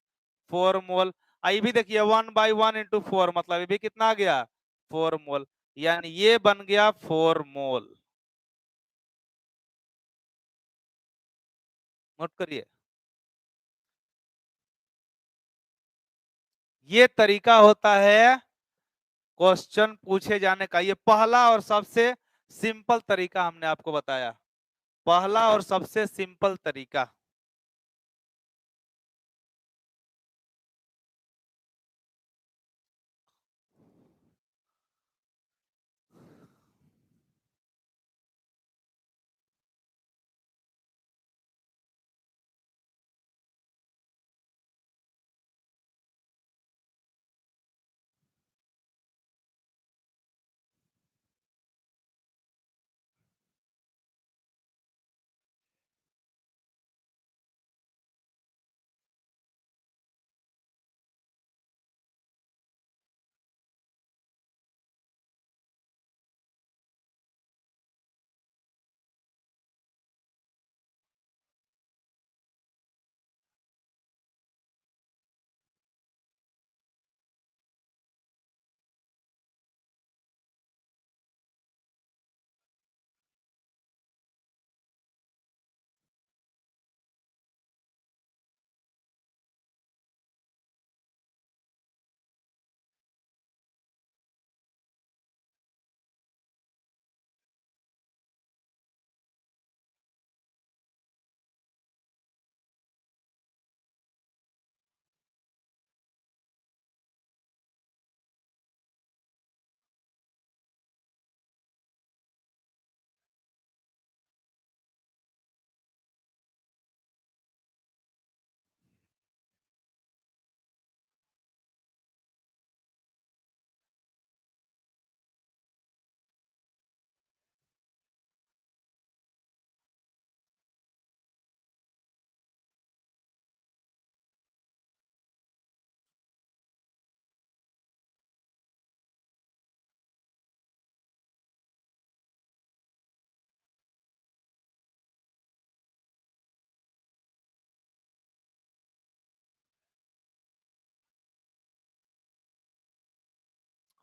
4 मोल। ये भी देखिए 1/1 इंटू 4, मतलब ये भी कितना आ गया, 4 मोल, यानी ये बन गया 4 मोल। नोट करिए, ये तरीका होता है क्वेश्चन पूछे जाने का, ये पहला और सबसे सिंपल तरीका हमने आपको बताया। पहला और सबसे सिंपल तरीका,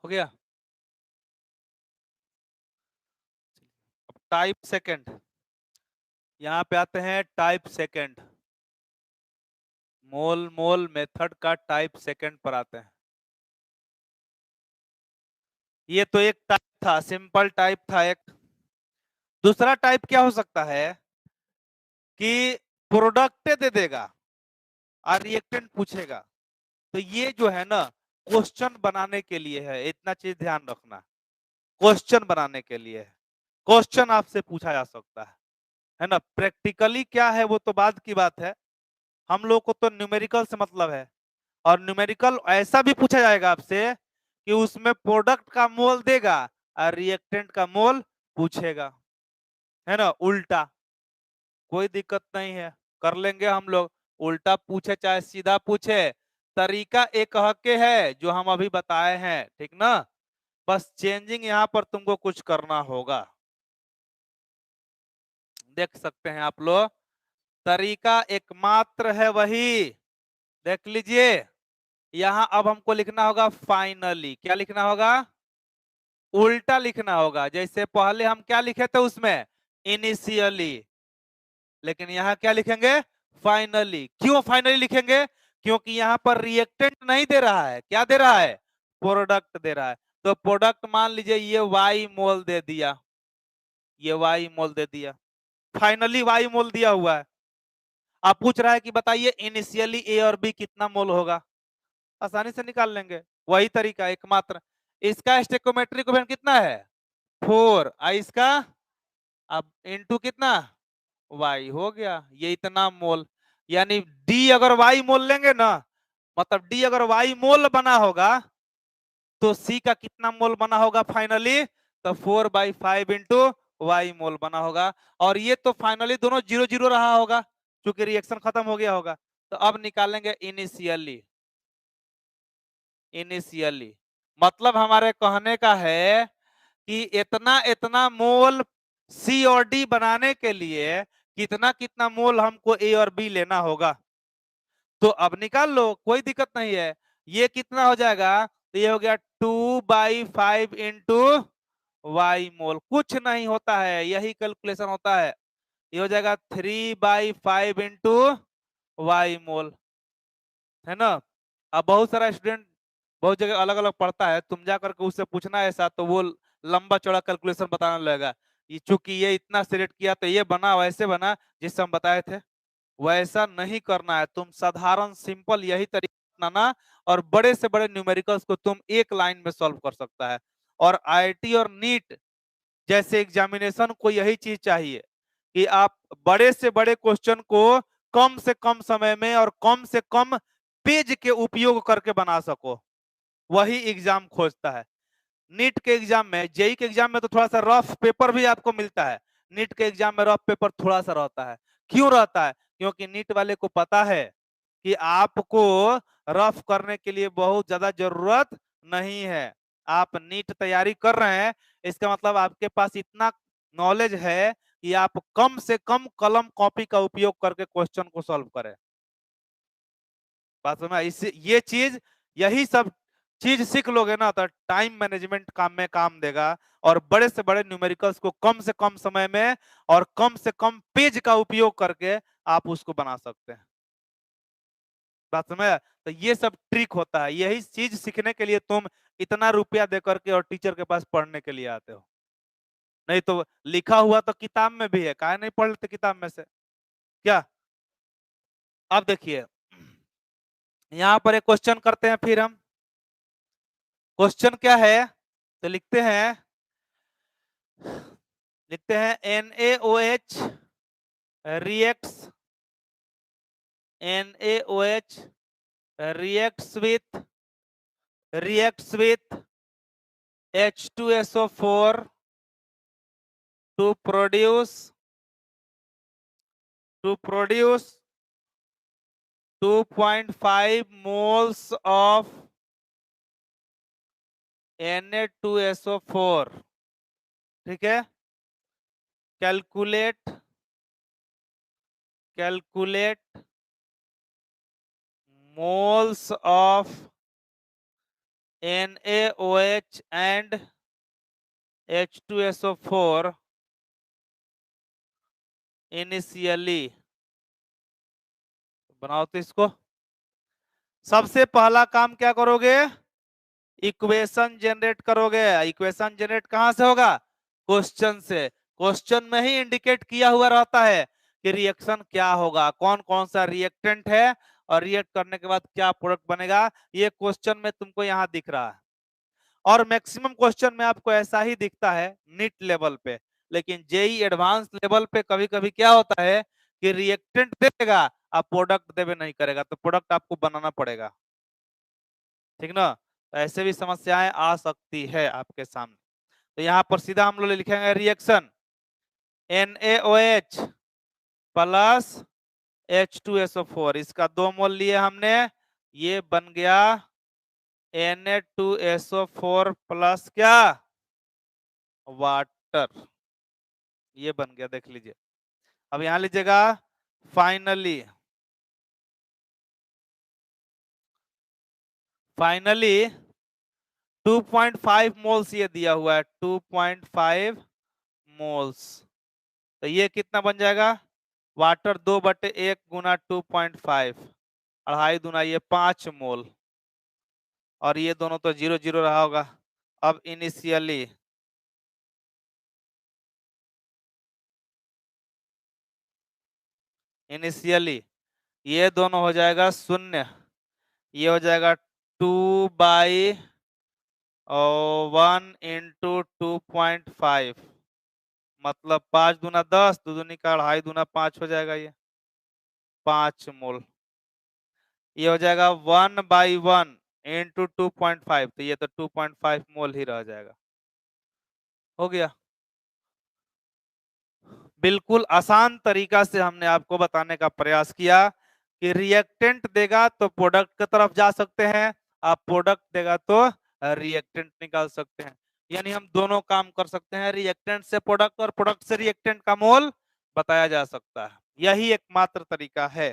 हो गया। अब टाइप सेकंड, यहाँ पे आते हैं टाइप सेकंड, मोल मोल मेथड का टाइप सेकंड पर आते हैं। ये तो एक टाइप था, सिंपल टाइप था एक। दूसरा टाइप क्या हो सकता है कि प्रोडक्ट दे देगा और रिएक्टेंट पूछेगा। तो ये जो है ना क्वेश्चन बनाने के लिए है, इतना चीज ध्यान रखना, क्वेश्चन बनाने के लिए है, क्वेश्चन आपसे पूछा जा सकता है ना। प्रैक्टिकली क्या है वो तो बाद की बात है, हम लोग को तो न्यूमेरिकल से मतलब है। और न्यूमेरिकल ऐसा भी पूछा जाएगा आपसे कि उसमें प्रोडक्ट का मोल देगा और रिएक्टेंट का मोल पूछेगा, है ना, उल्टा। कोई दिक्कत नहीं है, कर लेंगे हम लोग। उल्टा पूछे चाहे सीधा पूछे, तरीका एक हके है जो हम अभी बताए हैं, ठीक ना। बस चेंजिंग यहाँ पर तुमको कुछ करना होगा। देख सकते हैं आप लोग, तरीका एकमात्र है वही, देख लीजिए। यहाँ अब हमको लिखना होगा फाइनली, क्या लिखना होगा, उल्टा लिखना होगा। जैसे पहले हम क्या लिखे थे उसमें, इनिशियली, लेकिन यहाँ क्या लिखेंगे, फाइनली। क्यों फाइनली लिखेंगे, क्योंकि यहाँ पर रिएक्टेंट नहीं दे रहा है, क्या दे रहा है, प्रोडक्ट दे रहा है। तो प्रोडक्ट मान लीजिए ये वाई मोल दे दिया, ये वाई मोल दे दिया, फाइनली वाई मोल दिया हुआ है। आप पूछ रहा है कि बताइए इनिशियली ए और बी कितना मोल होगा, आसानी से निकाल लेंगे, वही तरीका एकमात्र। इसका स्टेकोमेट्रिक कोएफिशिएंट कितना है, 4, इसका अब इनटू कितना, वाई, हो गया ये इतना मोल। यानी डी अगर वाई मोल लेंगे ना, मतलब डी अगर वाई मोल बना होगा तो सी का कितना मोल बना होगा फाइनली, तो 4/5 इंटू वाई मोल बना होगा। और ये तो फाइनली दोनों 0 0 रहा होगा क्योंकि रिएक्शन खत्म हो गया होगा। तो अब निकालेंगे इनिशियली, इनिशियली मतलब हमारे कहने का है कि इतना इतना मोल सी और डी बनाने के लिए कितना कितना मोल हमको ए और बी लेना होगा। तो अब निकाल लो, कोई दिक्कत नहीं है। ये कितना हो जाएगा, तो ये हो गया 2/5 इंटू वाई मोल, कुछ नहीं होता है, यही कैलकुलेशन होता है। ये हो जाएगा 3/5 इंटू वाई मोल, है ना। अब बहुत सारा स्टूडेंट बहुत जगह अलग अलग पढ़ता है, तुम जा करके उससे पूछना ऐसा तो वो लंबा चौड़ा कैलकुलेशन बताने लगेगा। ये चूंकि ये इतना सिलेक्ट किया तो ये बना, वैसे बना जिससे हम बताए थे, वैसा नहीं करना है। तुम साधारण सिंपल यही तरीका अपनाना, और बड़े से बड़े न्यूमेरिकल्स को तुम एक लाइन में सॉल्व कर सकता है। और आईआईटी और नीट जैसे एग्जामिनेशन को यही चीज चाहिए कि आप बड़े से बड़े क्वेश्चन को कम से कम समय में और कम से कम पेज के उपयोग करके बना सको, वही एग्जाम खोजता है। नीट के एग्जाम में, जेई के एग्जाम में तो थोड़ा सा रफ पेपर भी आपको मिलता है, नीट के एग्जाम में रफ पेपर थोड़ा सा रहता है। क्यों रहता है? क्योंकि नीट वाले को पता है कि आपको रफ करने के लिए बहुत ज्यादा जरूरत नहीं है। आप नीट तैयारी कर रहे हैं, इसका मतलब आपके पास इतना नॉलेज है कि आप कम से कम कलम कॉपी का उपयोग करके क्वेश्चन को सॉल्व करें। बात समझ? इस ये चीज, यही सब चीज सीख लोगे ना तो टाइम मैनेजमेंट काम में काम देगा, और बड़े से बड़े न्यूमेरिकल्स को कम से कम समय में और कम से कम पेज का उपयोग करके आप उसको बना सकते हैं। बात समझ? तो ये सब ट्रिक होता है, यही चीज सीखने के लिए तुम इतना रुपया दे करके और टीचर के पास पढ़ने के लिए आते हो। नहीं तो लिखा हुआ तो किताब में भी है, काहे नहीं पढ़ लेते किताब में से? क्या? अब देखिए, यहां पर एक क्वेश्चन करते हैं फिर हम। क्वेश्चन क्या है? तो लिखते हैं NaOH reacts NaOH reacts with H2SO4 to produce 2.5 moles of Na2SO4। ठीक है, calculate moles of NaOH and H2SO4 initially. बनाओ तो इसको। सबसे पहला काम क्या करोगे? इक्वेशन जनरेट करोगे। इक्वेशन जनरेट कहां से होगा? क्वेश्चन से। क्वेश्चन में ही इंडिकेट किया हुआ रहता है कि रिएक्शन क्या होगा, कौन कौन सा रिएक्टेंट है, और रिएक्ट करने के बाद क्या प्रोडक्ट बनेगा, ये क्वेश्चन में तुमको यहां दिख रहा है। और मैक्सिमम क्वेश्चन में आपको ऐसा ही दिखता है नीट लेवल पे। लेकिन जेई एडवांस लेवल पे कभी कभी क्या होता है कि रिएक्टेंट देगा, आप प्रोडक्ट देवे नहीं करेगा, तो प्रोडक्ट आपको बनाना पड़ेगा। ठीक ना? तो ऐसे भी समस्याएं आ सकती है आपके सामने। तो यहाँ पर सीधा हम लोग लिखेंगे रिएक्शन NaOH प्लस H2SO4, इसका 2 मोल लिए हमने, ये बन गया Na2SO4 प्लस क्या? वाटर। ये बन गया, देख लीजिए। अब यहां लीजिएगा फाइनली फाइनली 2.5 मोल्स ये दिया हुआ है, 2.5 मोल्स। तो ये कितना बन जाएगा? वाटर 2/1 गुना 2.5, 2.5 गुना ये 5 मोल, और ये दोनों तो 0 0 रहा होगा। अब इनिशियली ये दोनों हो जाएगा 0, ये हो जाएगा 2/1 × 2.5, मतलब 5 दूना 10, 2 दूनी का 2.5 दूना 5 हो जाएगा, ये 5 मोल। ये हो जाएगा 1/1 × 2.5, तो ये तो 2.5 मोल ही रह जाएगा। हो गया। बिल्कुल आसान तरीका से हमने आपको बताने का प्रयास किया कि रिएक्टेंट देगा तो प्रोडक्ट की तरफ जा सकते हैं, आप प्रोडक्ट देगा तो रिएक्टेंट निकाल सकते हैं। यानी हम दोनों काम कर सकते हैं, रिएक्टेंट से प्रोडक्ट और प्रोडक्ट से रिएक्टेंट का मोल बताया जा सकता है। यही एकमात्र तरीका है।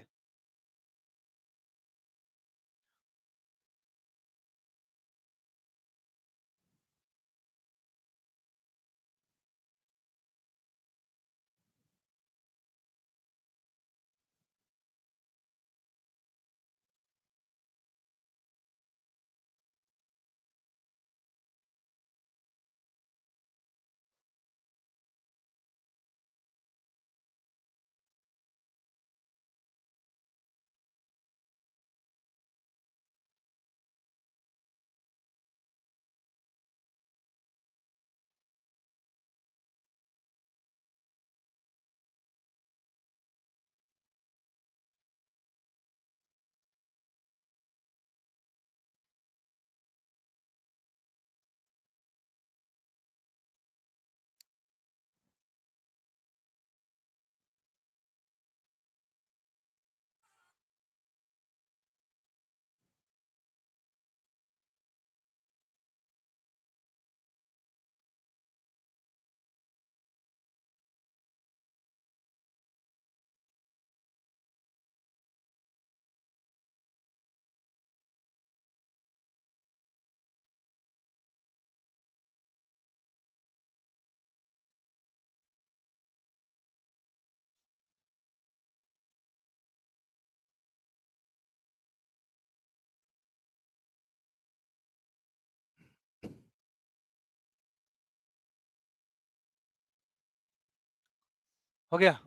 हो गया।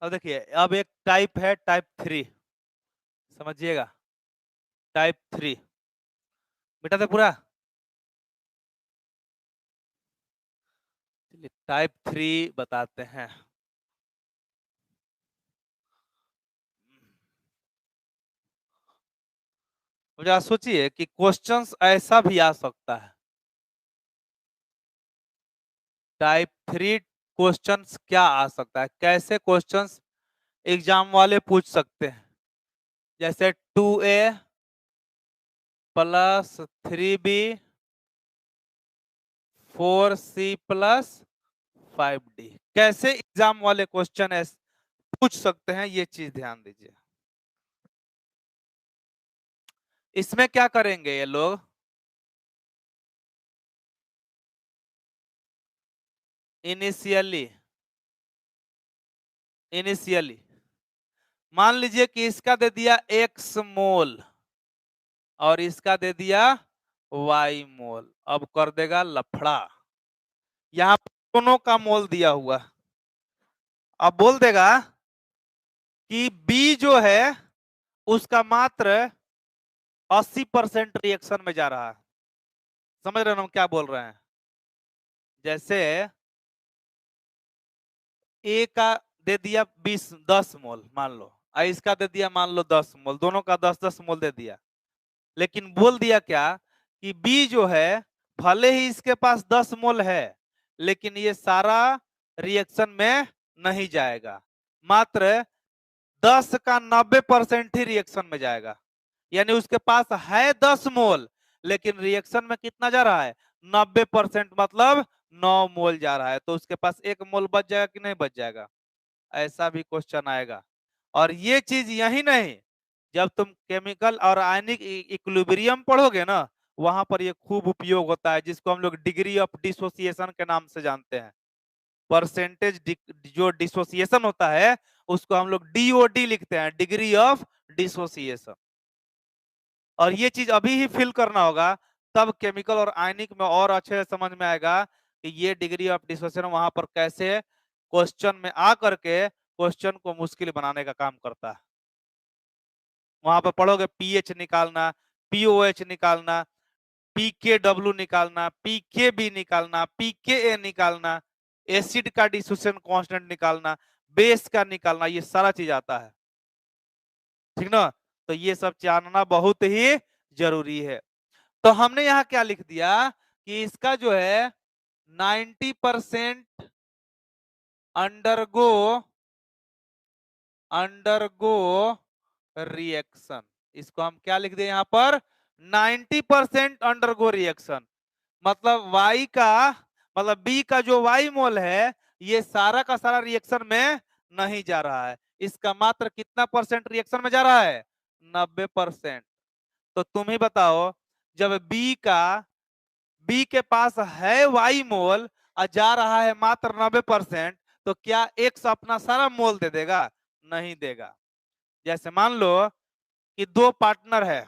अब देखिए, अब एक टाइप है टाइप 3, समझिएगा। टाइप 3 बेटा तो पूरा। चलिए टाइप 3 बताते हैं। मुझे सोचिए कि क्वेश्चंस ऐसा भी आ सकता है। टाइप 3 क्वेश्चंस क्या आ सकता है, कैसे क्वेश्चंस एग्जाम वाले पूछ सकते हैं। जैसे 2a plus 3b 4c plus 5d, कैसे एग्जाम वाले क्वेश्चन पूछ सकते हैं, ये चीज ध्यान दीजिए। इसमें क्या करेंगे ये लोग, इनिशियली मान लीजिए कि इसका दे दिया x मोल और इसका दे दिया y मोल। अब कर देगा लफड़ा, यहां दोनों का मोल दिया हुआ। अब बोल देगा कि B जो है उसका मात्र 80% रिएक्शन में जा रहा है। समझ रहे हो हम क्या बोल रहे हैं। जैसे A का दे दिया 10 मोल मान लो, और इसका दे दिया मान लो 10 मोल, दोनों का 10-10 मोल दे दिया। लेकिन बोल दिया क्या कि B जो है भले ही इसके पास 10 मोल है, लेकिन ये सारा रिएक्शन में नहीं जाएगा, मात्र 10 का 90% ही रिएक्शन में जाएगा। यानी उसके पास है 10 मोल, लेकिन रिएक्शन में कितना जा रहा है, 90%, मतलब 9 मोल जा रहा है। तो उसके पास 1 मोल बच जाएगा कि नहीं बच जाएगा, ऐसा भी क्वेश्चन आएगा। और ये चीज यही नहीं, जब तुम केमिकल और आयनिक इक्विलिब्रियम पढ़ोगे ना, वहां पर ये खूब उपयोग होता है, जिसको हम लोग डिग्री ऑफ डिसोसिएशन के नाम से जानते हैं। परसेंटेज जो डिसोसिएशन होता है उसको हम लोग डीओडी लिखते हैं, डिग्री ऑफ डिसोसिएशन। और ये चीज अभी ही फिल करना होगा, तब केमिकल और आयनिक में और अच्छे से समझ में आएगा कि ये डिग्री ऑफ डिसोसिएशन वहां पर कैसे क्वेश्चन में आ करके क्वेश्चन को मुश्किल बनाने का काम करता है। वहां पर पढ़ोगे पीएच निकालना, पीओएच निकालना, पीकेडब्ल्यू निकालना, पीकेबी निकालना, पीकेए निकालना, एसिड का डिसोसिएशन कांस्टेंट निकालना, बेस का निकालना, ये सारा चीज आता है। ठीक ना। तो ये सब जानना बहुत ही जरूरी है। तो हमने यहाँ क्या लिख दिया कि इसका जो है 90% अंडरगो रिएक्शन। इसको हम क्या लिख दिए यहाँ पर, 90% अंडरगो रिएक्शन। मतलब y का, मतलब B का जो y मोल है, ये सारा का सारा रिएक्शन में नहीं जा रहा है, इसका मात्र कितना परसेंट रिएक्शन में जा रहा है, 90%। तो तुम ही बताओ, जब B के पास है y मोल और जा रहा है मात्र 90%, तो क्या X अपना सारा मोल दे देगा, नहीं देगा। जैसे मान लो कि दो पार्टनर है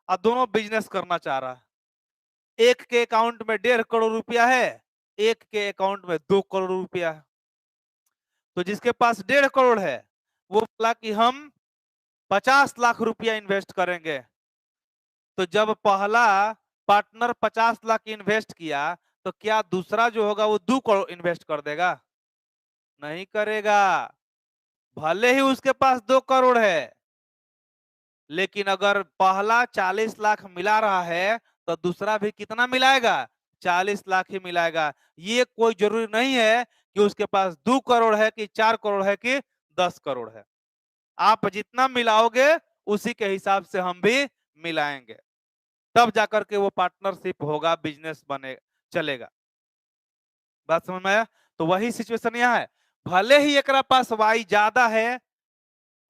और दोनों बिजनेस करना चाह रहा है। एक के अकाउंट में 1.5 करोड़ रुपया है, एक के अकाउंट में 2 करोड़ रुपया है। तो जिसके पास 1.5 करोड़ है वो बोला कि हम 50 लाख रुपया इन्वेस्ट करेंगे। तो जब पहला पार्टनर 50 लाख इन्वेस्ट किया, तो क्या दूसरा जो होगा वो 2 करोड़ इन्वेस्ट कर देगा, नहीं करेगा। भले ही उसके पास 2 करोड़ है, लेकिन अगर पहला 40 लाख मिला रहा है तो दूसरा भी कितना मिलाएगा, 40 लाख ही मिलाएगा। ये कोई जरूरी नहीं है कि उसके पास 2 करोड़ है कि 4 करोड़ है कि 10 करोड़ है। आप जितना मिलाओगे उसी के हिसाब से हम भी मिलाएंगे, तब जाकर के वो पार्टनरशिप होगा, बिजनेस बने चलेगा। बात समझ में आया। तो वही सिचुएशन यहाँ है, भले ही एक पास वाई ज्यादा है,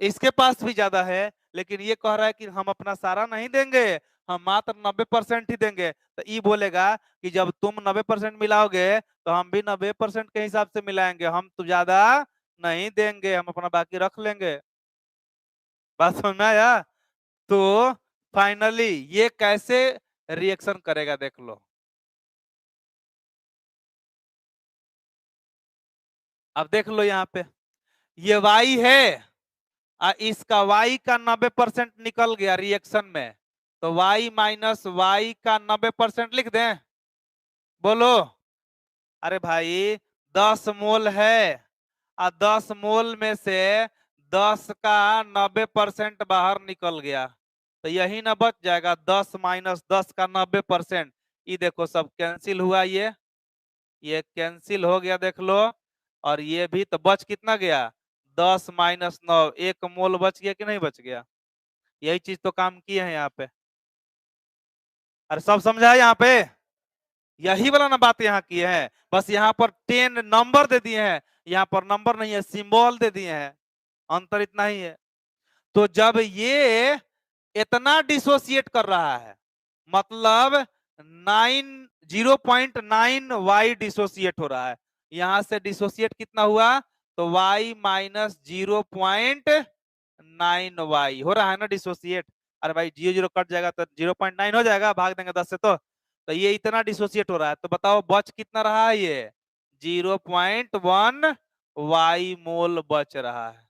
इसके पास भी ज्यादा है, लेकिन ये कह रहा है कि हम अपना सारा नहीं देंगे, हम मात्र 90% ही देंगे। तो ये बोलेगा कि जब तुम 90% मिलाओगे तो हम भी 90% के हिसाब से मिलाएंगे, हम तो ज्यादा नहीं देंगे, हम अपना बाकी रख लेंगे। बात समझ में आया? तो फाइनली ये कैसे रिएक्शन करेगा देख लो। अब देख लो यहाँ पे ये y है, इसका y का 90% निकल गया रिएक्शन में, तो y माइनस वाई का 90% लिख दें। बोलो। अरे भाई 10 मोल है, 10 मोल में से 10 का 90% बाहर निकल गया, तो यही ना बच जाएगा 10 माइनस 10 का 90%। ये देखो सब कैंसिल हुआ, ये कैंसिल हो गया देख लो। और ये भी तो बच कितना गया 10 - 9, 1 मोल बच गया कि नहीं बच गया? यही चीज तो काम किए हैं यहाँ पे। अरे सब समझा है यहाँ पे? यही वाला ना बात यहाँ की है, बस यहाँ पर 10 नंबर दे दिए हैं, यहाँ पर नंबर नहीं है, सिंबल दे दिए हैं, अंतर इतना ही है। तो जब ये इतना डिसोसिएट कर रहा है, मतलब 0.9 y डिसोसिएट हो रहा है, यहां से डिसोसिएट कितना हुआ, तो y माइनस 0.9 y हो रहा है ना डिसोसिएट। अरे भाई 0 0 कट जाएगा तो 0.9 हो जाएगा, भाग देंगे 10 से तो ये इतना डिसोसिएट हो रहा है, तो बताओ बच कितना रहा है, ये 0.1 y मोल बच रहा है।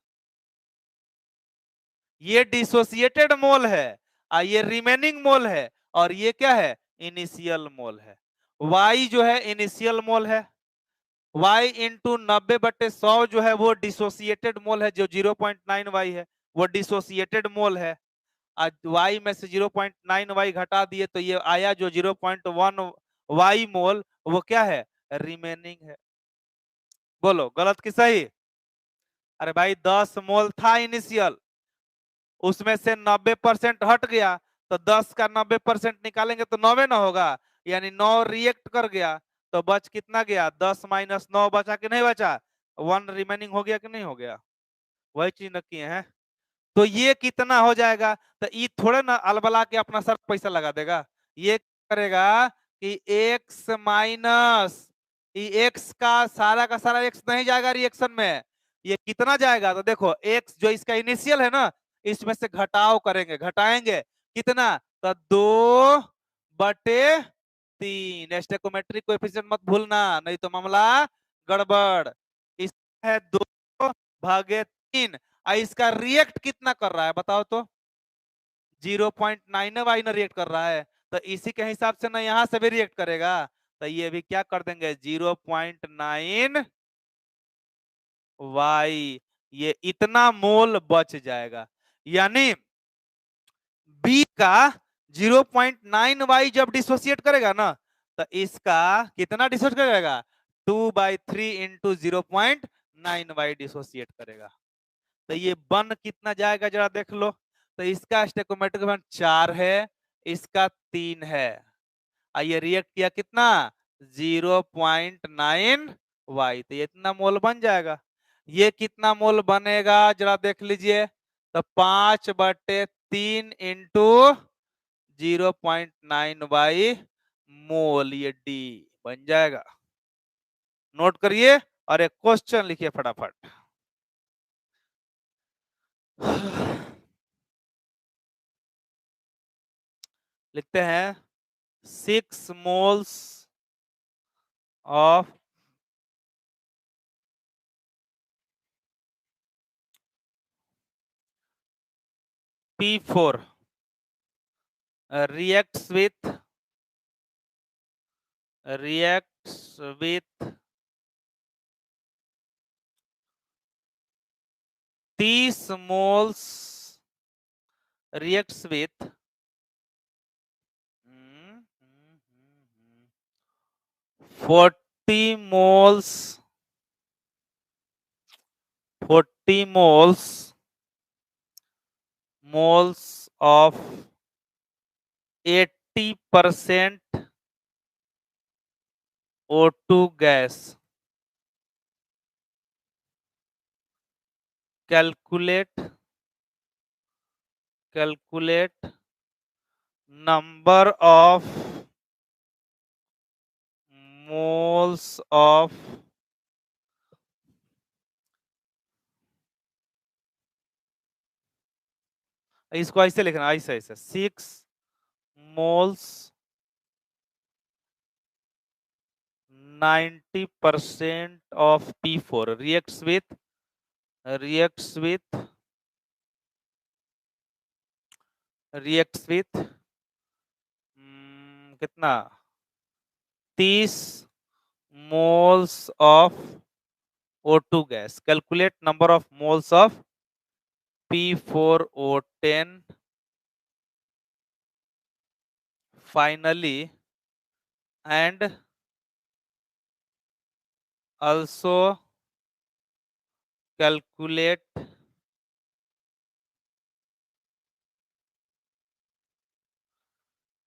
ये डिसोसिएटेड मोल है और ये रिमेनिंग मोल है, और ये क्या है, इनिशियल मोल है। y जो है इनिशियल मोल है, y इंटू 90/100 जो है वो डिसोसिएटेड मोल है, जो 0.9 y है वो डिसोसिएटेड मोल है। आज y में से 0.9 y घटा दिए तो ये आया जो 0.1 y मोल, वो क्या है, रिमेनिंग है। बोलो गलत कि सही? अरे भाई 10 मोल था इनिशियल, उसमें से 90% हट गया, तो 10 का 90% निकालेंगे तो 9 ना होगा, यानी 9 रिएक्ट कर गया, तो बच कितना गया, 10 माइनस 9 बचा कि नहीं बचा, 1 रिमेनिंग हो गया कि नहीं हो गया? वही चीज न किए हैं। तो ये कितना हो जाएगा, तो ये थोड़े ना अलबला के अपना सर पैसा लगा देगा, ये करेगा कि x माइनस एक्स का सारा x नहीं जाएगा रिएक्शन में, ये कितना जाएगा, तो देखो x जो इसका इनिशियल है ना, इसमें से घटाव करेंगे, घटाएंगे कितना, तो 2/3। स्टोइकोमेट्रिक कोएफिशिएंट मत भूलना, नहीं तो मामला गड़बड़। इस है 2/3, इसका रिएक्ट कितना कर रहा है बताओ तो, 0.9 ना रिएक्ट कर रहा है, तो इसी के हिसाब से ना यहां से भी रिएक्ट करेगा, तो ये भी क्या कर देंगे 0.9 y, ये इतना मोल बच जाएगा। यानी बी का 0.9 y जब डिसोसिएट करेगा ना, तो इसका कितना डिसोसिएट करेगा, 2/3 इंटू 0.9 y डिसोसिएट करेगा। तो ये बन कितना जाएगा जरा देख लो, तो इसका स्टोइकोमेट्रिक बन 4 है, इसका 3 है, ये रिएक्ट किया कितना 0.9 y, तो ये इतना मोल बन जाएगा। ये कितना मोल बनेगा जरा देख लीजिए, तो 5/3 इंटू 0.9 y मोल, ये डी बन जाएगा। नोट करिए और एक क्वेश्चन लिखिए फटाफट। लिखते हैं 6 moles of P4 reacts with 30 moles reacts with 40 moles 40 moles of 80% O2 gas. Calculate number of moles of इसको ऐसे लिखना, ऐसे ऐसे 6 moles 90% of P4 reacts with कितना 30 moles of O2 gas. Calculate number of moles of P4O10 finally and also calculate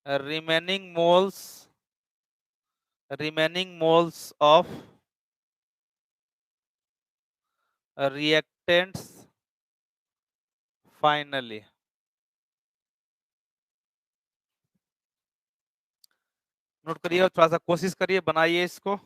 remaining moles of reactants finally. Note करिए और थोड़ा सा कोशिश करिए, बनाइए इसको।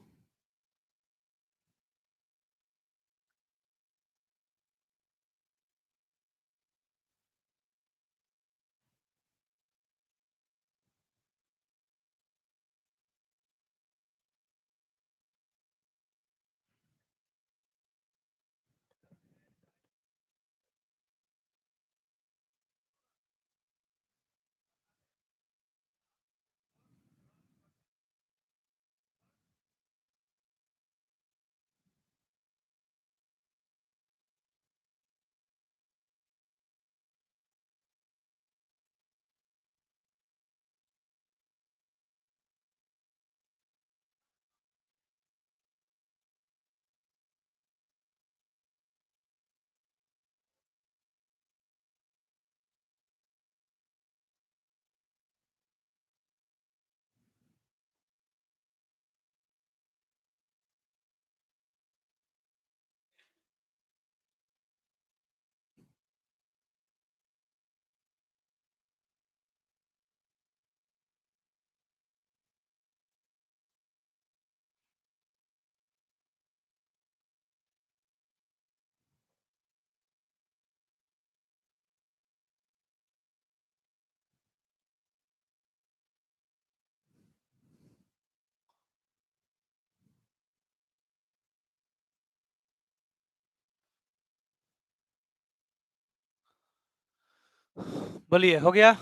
बोलिए, हो गया?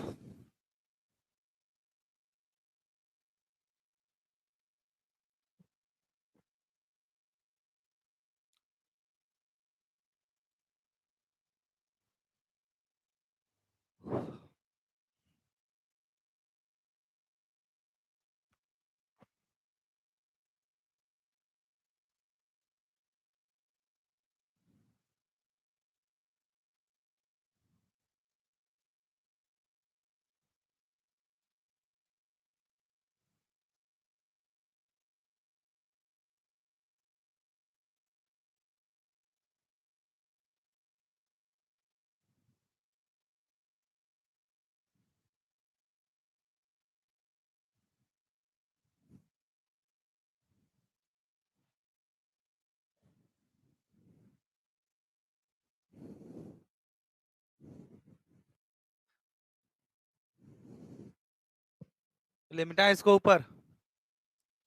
ले मिटाए इसको ऊपर,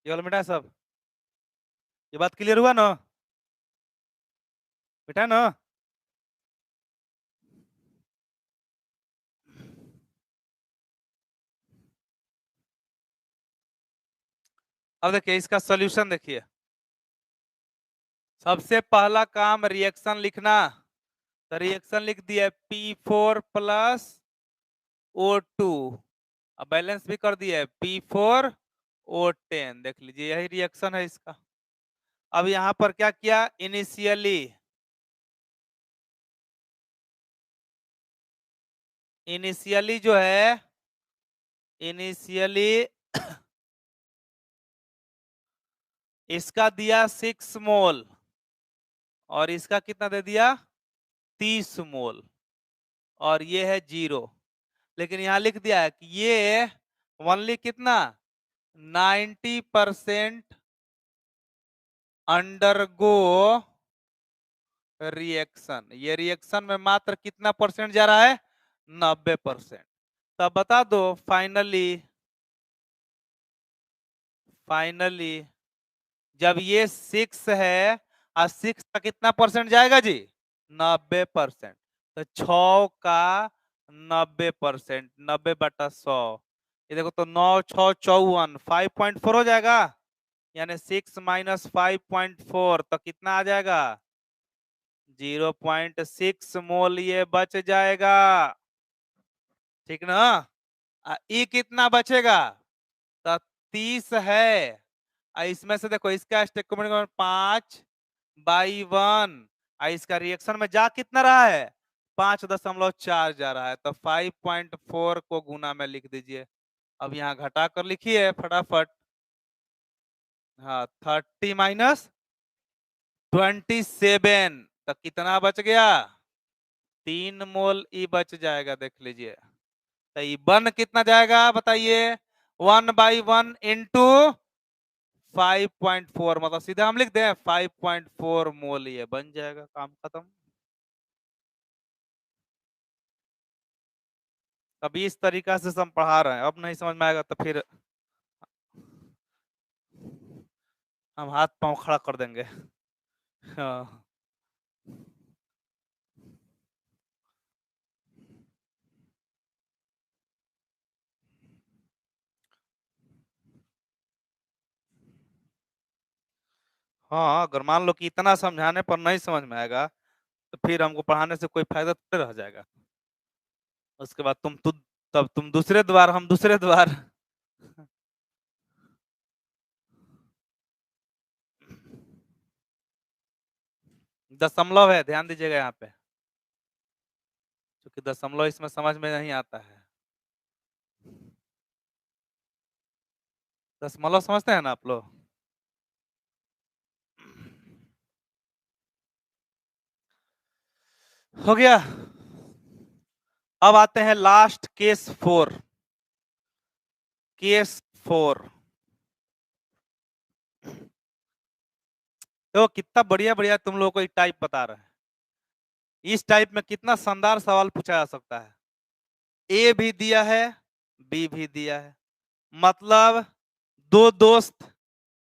ये वाला मिटाए सब। ये बात क्लियर हुआ ना? मिटा ना? अब देखिए इसका सॉल्यूशन देखिए। सबसे पहला काम रिएक्शन लिखना, तो रिएक्शन लिख दिया P4 प्लस O2, अब बैलेंस भी कर दिया P4O10, देख लीजिए यही रिएक्शन है इसका। अब यहां पर क्या किया, इनिशियली जो है, इनिशियली इसका दिया 6 मोल और इसका कितना दे दिया 30 मोल, और ये है 0। लेकिन यहां लिख दिया है कि ये ओनली कितना 90% अंडरगो रिएक्शन। ये रिएक्शन में मात्र कितना परसेंट जा रहा है, 90%। तब बता दो फाइनली जब ये 6 है और 6 का कितना परसेंट जाएगा जी? 90%। तो 6 का 90%, 90/100, ये देखो तो 9×6 = 54, 5.4 हो जाएगा। यानी 6 - 5.4 तो कितना आ जाएगा? 0.6 मोल ये बच जाएगा, ठीक ना? ई कितना बचेगा? तो 30 है। इसमें से देखो इसका स्टेटमेंट 5/1, इसका रिएक्शन में जा कितना रहा है? 5.4 जा रहा है। तो 5.4 को गुना में लिख दीजिए। अब यहाँ घटा कर लिखिए फटाफट। हाँ, 30 - 27 तो कितना बच गया? 3 मोल ई बच जाएगा, देख लीजिए। तो ई 1 कितना जाएगा बताइए? 1/1 इंटू 5.4, मतलब सीधा हम लिख दें 5.4 मोल, ये बन जाएगा, काम खत्म। अभी इस तरीका से हम पढ़ा रहे हैं, अब नहीं समझ में आएगा तो फिर हम हाथ पांव खड़ा कर देंगे। हाँ। हाँ, अगर मान लो कि इतना समझाने पर नहीं समझ में आएगा तो फिर हमको पढ़ाने से कोई फायदा थोड़ी रह जाएगा। उसके बाद तब तुम दूसरे द्वार, हम दूसरे द्वार। दशमलव है, ध्यान दीजिएगा यहाँ पे, क्योंकि दशमलव इसमें समझ में नहीं आता है। दशमलव समझते हैं ना आप लोग? हो गया। अब आते हैं लास्ट केस 4। केस 4 तो कितना बढ़िया बढ़िया तुम लोगों को एक टाइप बता रहे हैं। इस टाइप में कितना शानदार सवाल पूछा जा सकता है। ए भी दिया है, बी भी दिया है, मतलब दो दोस्त,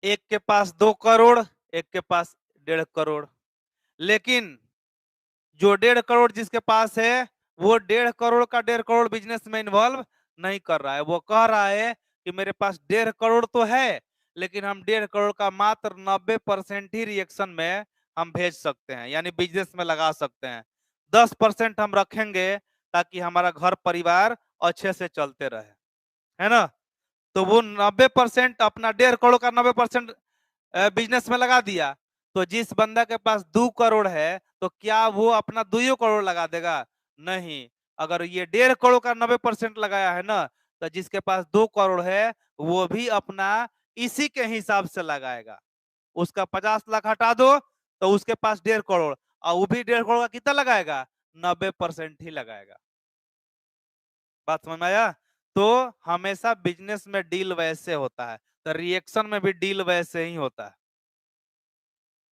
एक के पास 2 करोड़, एक के पास 1.5 करोड़। लेकिन जो 1.5 करोड़ जिसके पास है वो 1.5 करोड़ का 1.5 करोड़ बिजनेस में इन्वॉल्व नहीं कर रहा है। वो कह रहा है कि मेरे पास 1.5 करोड़ तो है, लेकिन हम 1.5 करोड़ का मात्र 90% ही रिएक्शन में हम भेज सकते हैं, यानी बिजनेस में लगा सकते हैं। 10% हम रखेंगे ताकि हमारा घर परिवार अच्छे से चलते रहे, है ना? तो वो 90% अपना 1.5 करोड़ का 90% बिजनेस में लगा दिया। तो जिस बंदा के पास 2 करोड़ है तो क्या वो अपना 2 करोड़ लगा देगा? नहीं। अगर ये 1.5 करोड़ का 90% लगाया है ना, तो जिसके पास 2 करोड़ है वो भी अपना इसी के हिसाब से लगाएगा। उसका 50 लाख हटा दो तो उसके पास 1.5 करोड़, और वो भी 1.5 करोड़ का कितना लगाएगा? 90% ही लगाएगा। बात समझ में आया? तो हमेशा बिजनेस में डील वैसे होता है, तो रिएक्शन में भी डील वैसे ही होता है।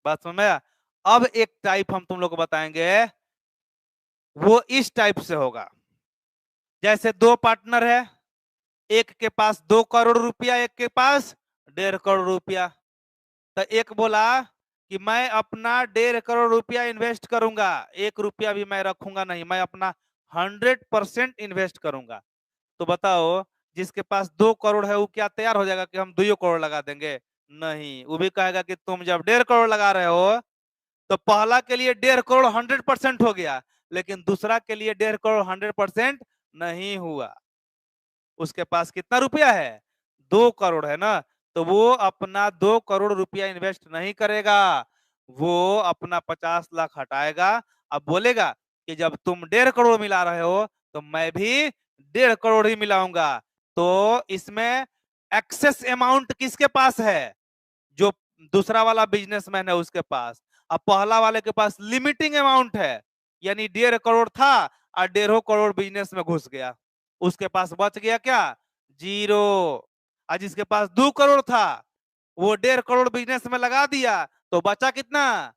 बात समझ में आया? अब एक टाइप हम तुम लोग को बताएंगे, वो इस टाइप से होगा। जैसे 2 पार्टनर है, एक के पास 2 करोड़ रुपया, एक के पास 1.5 करोड़ रुपया। तो एक बोला कि मैं अपना 1.5 करोड़ रुपया इन्वेस्ट करूंगा, 1 रुपया भी मैं रखूंगा नहीं, मैं अपना 100% इन्वेस्ट करूंगा। तो बताओ, जिसके पास 2 करोड़ है वो क्या तैयार हो जाएगा कि हम 2 करोड़ लगा देंगे? नहीं, वो भी कहेगा कि तुम जब 1.5 करोड़ लगा रहे हो तो पहला के लिए 1.5 करोड़ 100% हो गया, लेकिन दूसरा के लिए 1.5 करोड़ 100% नहीं हुआ। उसके पास कितना रुपया है? 2 करोड़ है ना, तो वो अपना 2 करोड़ रुपया इन्वेस्ट नहीं करेगा, वो अपना 50 लाख हटाएगा। अब बोलेगा कि जब तुम 1.5 करोड़ मिला रहे हो तो मैं भी 1.5 करोड़ ही मिलाऊंगा। तो इसमें एक्सेस अमाउंट किसके पास है? जो दूसरा वाला बिजनेसमैन है उसके पास। अब पहला वाले के पास लिमिटिंग अमाउंट है, यानी 1.5 करोड़ था और 1.5 करोड़ बिजनेस में घुस गया, उसके पास बच गया क्या? 0। और जिसके पास 2 करोड़ था वो 1.5 करोड़ बिजनेस में लगा दिया, तो बचा कितना?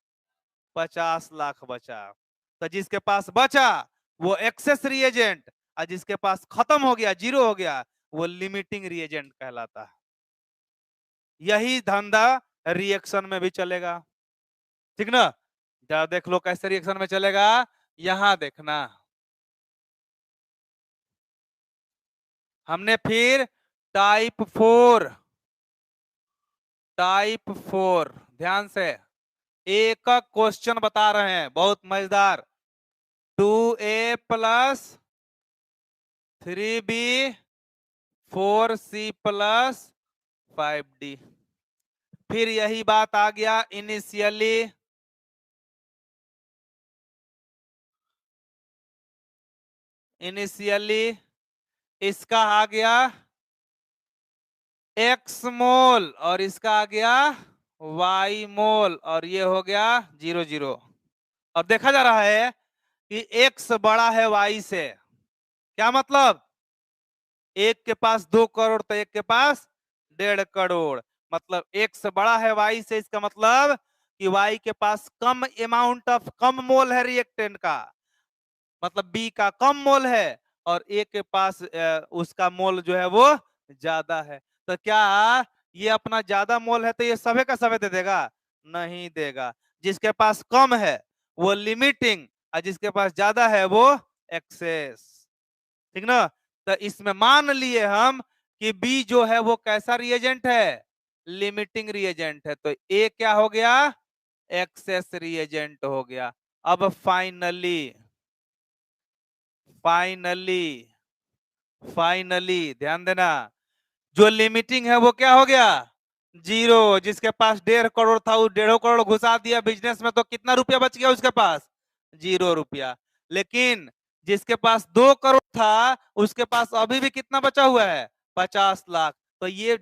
50 लाख बचा। तो जिसके पास बचा वो एक्सेस रिएजेंट और जिसके पास खत्म हो गया, जीरो हो गया, वो लिमिटिंग रिएजेंट कहलाता है। यही धंधा रिएक्शन में भी चलेगा, ठीक ना। जरा देख लो कैसे रिएक्शन में चलेगा, यहां देखना। हमने फिर टाइप 4 ध्यान से एक क्वेश्चन बता रहे हैं, बहुत मजेदार। 2a plus 3b 4c plus 5d। फिर यही बात आ गया, इनिशियली इसका आ गया x मोल और इसका आ गया y मोल, और ये हो गया 0 0। अब देखा जा रहा है कि x बड़ा है y से, क्या मतलब, एक के पास 2 करोड़ तो एक के पास 1.5 करोड़, मतलब x बड़ा है y से, इसका मतलब कि y के पास कम मोल है रिएक्टेंट का, मतलब B का कम मोल है, और A के पास उसका मोल जो है वो ज्यादा है। तो क्या ये अपना ज्यादा मोल है तो ये सभी का सभी दे देगा? नहीं देगा। जिसके पास कम है वो लिमिटिंग, और जिसके पास ज्यादा है वो एक्सेस, ठीक ना। तो इसमें मान लिए हम कि बी जो है वो कैसा रिएजेंट है, लिमिटिंग रिएजेंट है, तो ए क्या हो गया, एक्सेस रिएजेंट हो गया। अब फाइनली ध्यान देना, जो लिमिटिंग है वो क्या हो गया, 0। जिसके पास 1.5 करोड़ था वो 1.5 करोड़ घुसा दिया बिजनेस में, तो कितना रुपया बच गया उसके पास, 0 रुपया। लेकिन जिसके पास 2 करोड़ था उसके पास अभी भी कितना बचा हुआ है, 50 लाख। तो ये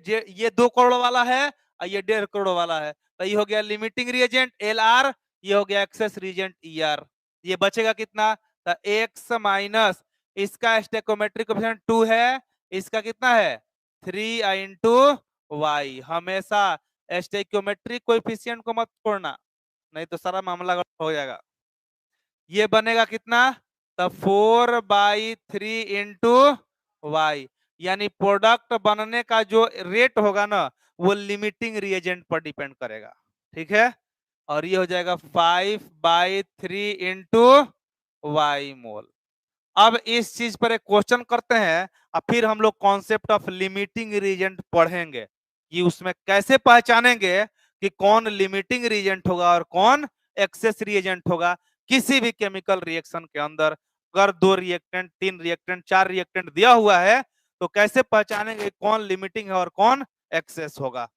2 करोड़ वाला है और ये 1.5 करोड़ वाला है, तो ये हो गया लिमिटिंग रिएजेंट LR, ये हो गया एक्सेस रिएजेंट ER। ये बचेगा कितना, तो x माइनस इसका स्टेकोमेट्रिक कोएफिशिएंट 2 है, इसका कितना है 3 इंटू वाई। हमेशा स्टेक्योमेट्रिक कोएफिशिएंट को मत छोड़ना, नहीं तो सारा मामला गड़बड़ हो जाएगा। ये बनेगा कितना, तो 4/3 इंटू वाई, यानी प्रोडक्ट बनने का जो रेट होगा ना वो लिमिटिंग रिएजेंट पर डिपेंड करेगा, ठीक है। और ये हो जाएगा 5/3 इंटू वाई मोल। अब इस चीज पर एक क्वेश्चन करते हैं, और फिर हम लोग कॉन्सेप्ट ऑफ लिमिटिंग रिएजेंट पढ़ेंगे कि उसमें कैसे पहचानेंगे कि कौन लिमिटिंग रिएजेंट होगा और कौन एक्सेस रिएजेंट होगा किसी भी केमिकल रिएक्शन के अंदर। अगर 2 रिएक्टेंट 3 रिएक्टेंट 4 रिएक्टेंट दिया हुआ है तो कैसे पहचानेंगे कौन लिमिटिंग है और कौन एक्सेस होगा।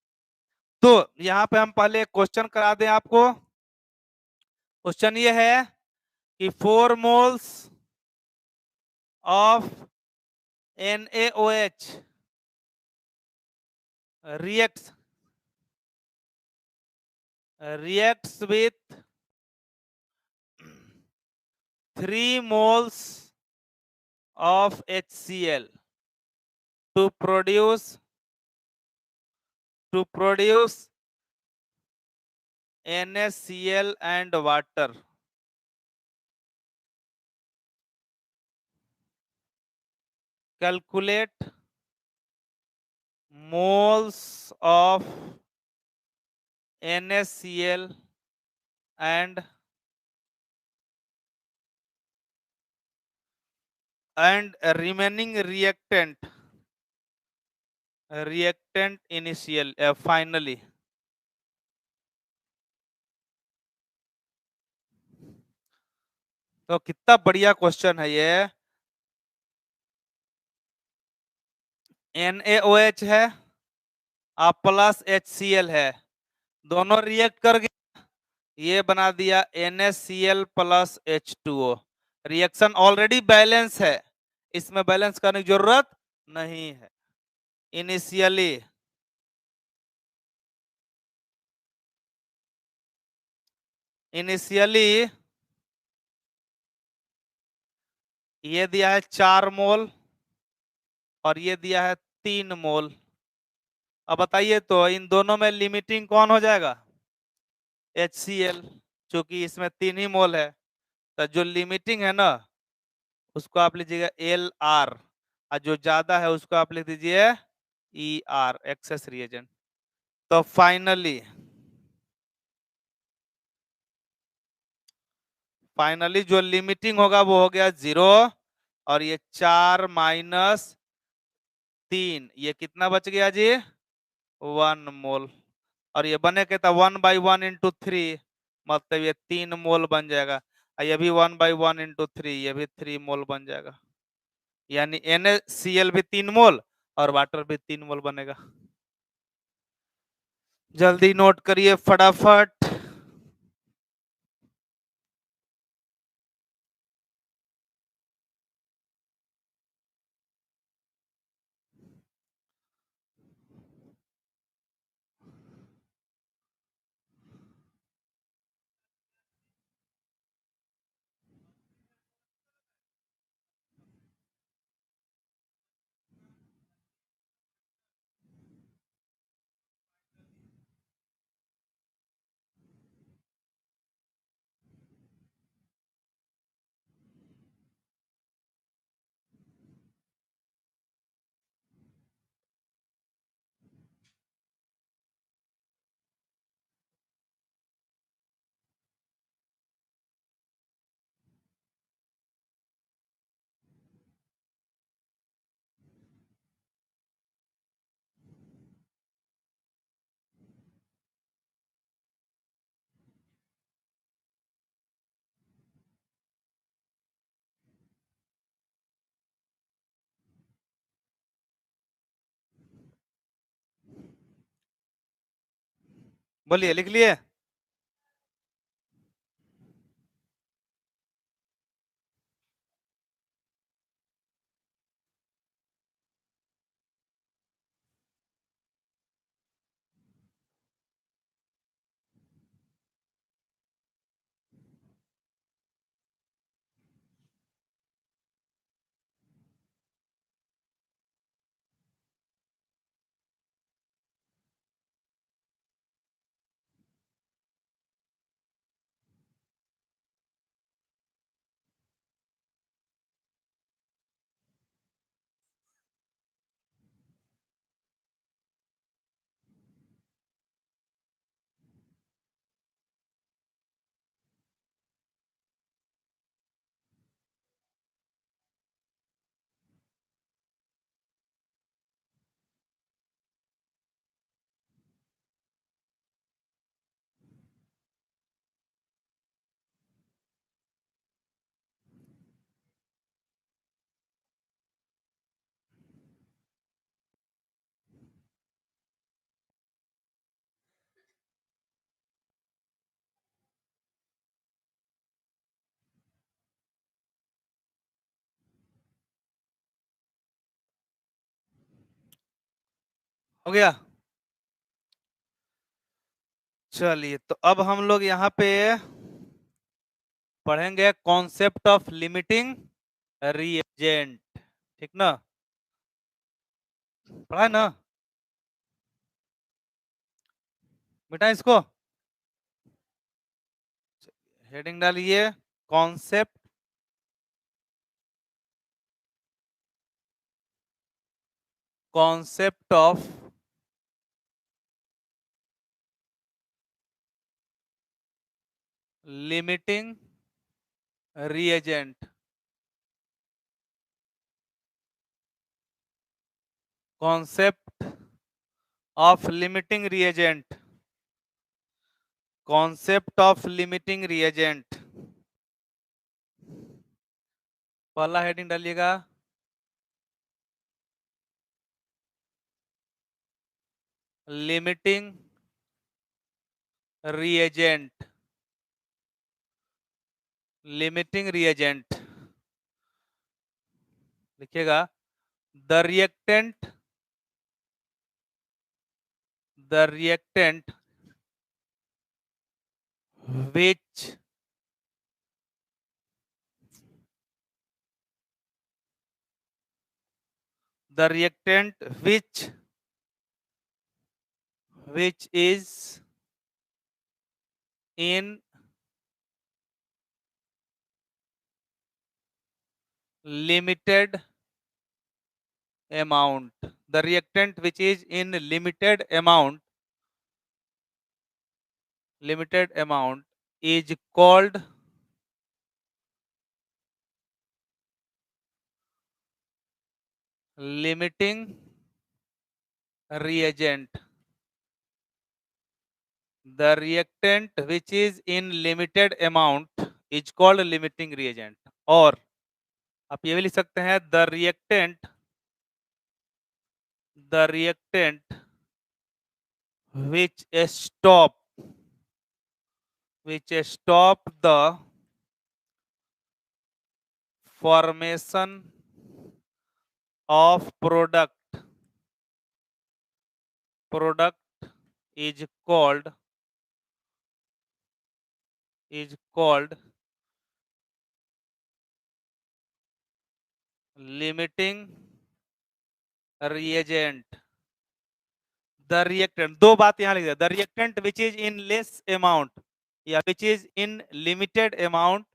तो यहाँ पे हम पहले एक क्वेश्चन करा दें आपको। क्वेश्चन ये है कि 4 moles of NaOH reacts with 3 moles of HCl to produce NaCl and water. Calculate moles of NaCl and remaining reactant initial finally। तो कितना बढ़िया क्वेश्चन है ये। NaOH है और प्लस HCl है, दोनों रिएक्ट कर गया, ये बना दिया NaCl plus H2O। Reaction already balance है, इसमें बैलेंस करने की जरूरत नहीं है। इनिशियली ये दिया है 4 मोल और ये दिया है 3 मोल। अब बताइए तो इन दोनों में लिमिटिंग कौन हो जाएगा, HCl, क्योंकि इसमें 3 ही मोल है। तो जो लिमिटिंग है ना उसको आप लीजिएगा एल आर, और जो ज्यादा है उसको आप लिख दीजिए ई आर, एक्सेस रिएजेंट। तो फाइनली जो लिमिटिंग होगा वो हो गया 0, और ये 4 - 3, ये कितना बच गया जी? 1 मोल। और ये बने कहता 1/1 × 3, मतलब ये 3 मोल बन जाएगा। और ये भी 1/1 × 3, ये भी 3 मोल बन जाएगा। यानी NaCl भी 3 मोल और वाटर भी 3 मोल बनेगा। जल्दी नोट करिए फटाफट। बोलिए, लिख लिए? हो गया? चलिए, तो अब हम लोग यहाँ पे पढ़ेंगे कॉन्सेप्ट ऑफ लिमिटिंग रिएजेंट। ठीक ना? पढ़ा है ना बेटा? इसको हेडिंग डालिए, concept concept of limiting reagent. Concept of limiting reagent. Concept of limiting reagent. पहला हेडिंग डालिएगा, लिमिटिंग रिएजेंट। लिमिटिंग रिएजेंट लिखिएगा, the reactant which the reactant which is in limited amount. The reactant which is in limited amount is called limiting reagent. The reactant which is in limited amount is called limiting reagent. और आप ये भी लिख सकते हैं the reactant which stop the formation of product is called limiting reagent. The reactant, दो बात यहां लिख दिया, the reactant which is in less amount या which is in limited amount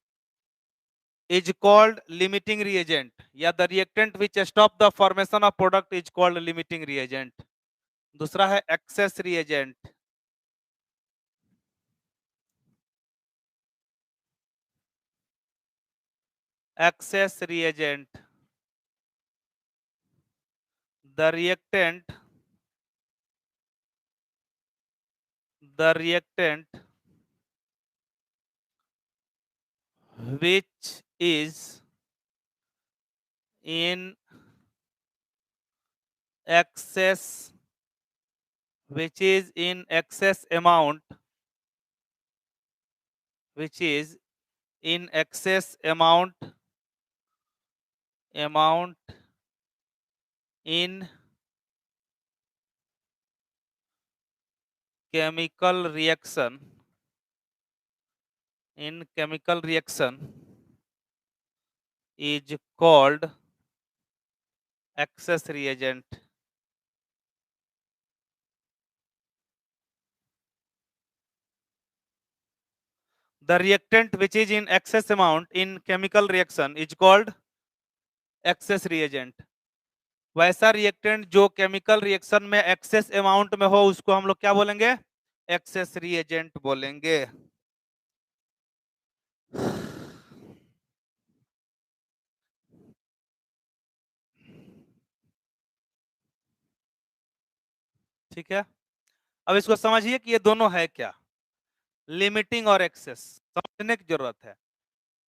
is called limiting reagent, या the reactant which stop the formation of product is called limiting reagent. दूसरा है excess reagent. Excess reagent, the reactant which is in excess amount in chemical reaction is called excess reagent. The reactant which is in excess amount in chemical reaction is called excess reagent. वैसा reactant जो chemical reaction में excess amount में हो उसको हम लोग क्या बोलेंगे? एक्सेस रिएजेंट बोलेंगे. ठीक है, अब इसको समझिए कि ये दोनों है क्या, लिमिटिंग और एक्सेस. समझने की जरूरत है.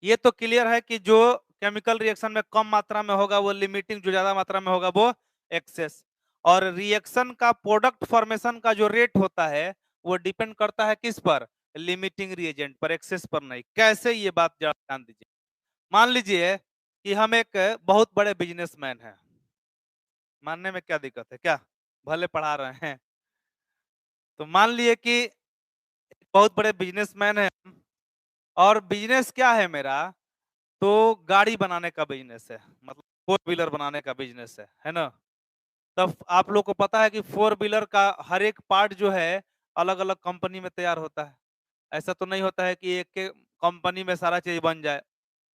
ये तो क्लियर है कि जो केमिकल रिएक्शन में कम मात्रा में होगा वो लिमिटिंग, जो ज्यादा मात्रा में होगा वो एक्सेस. और रिएक्शन का प्रोडक्ट फॉर्मेशन का जो रेट होता है वो डिपेंड करता है किस पर? लिमिटिंग रिएजेंट पर, एक्सेस पर नहीं. कैसे? ये बात ध्यान दीजिए. मान लीजिए कि हम एक बहुत बड़े बिजनेसमैन हैं. मानने में क्या दिक्कत है? क्या भले पढ़ा रहे हैं. तो मान लिए कि बहुत बड़े बिजनेसमैन है और बिजनेस क्या है मेरा? तो गाड़ी बनाने का बिजनेस है, मतलब 4 व्हीलर बनाने का बिजनेस है ना. तब आप लोग को पता है कि 4 व्हीलर का हर एक पार्ट जो है अलग अलग कंपनी में तैयार होता है. ऐसा तो नहीं होता है कि एक के कंपनी में सारा चीज बन जाए,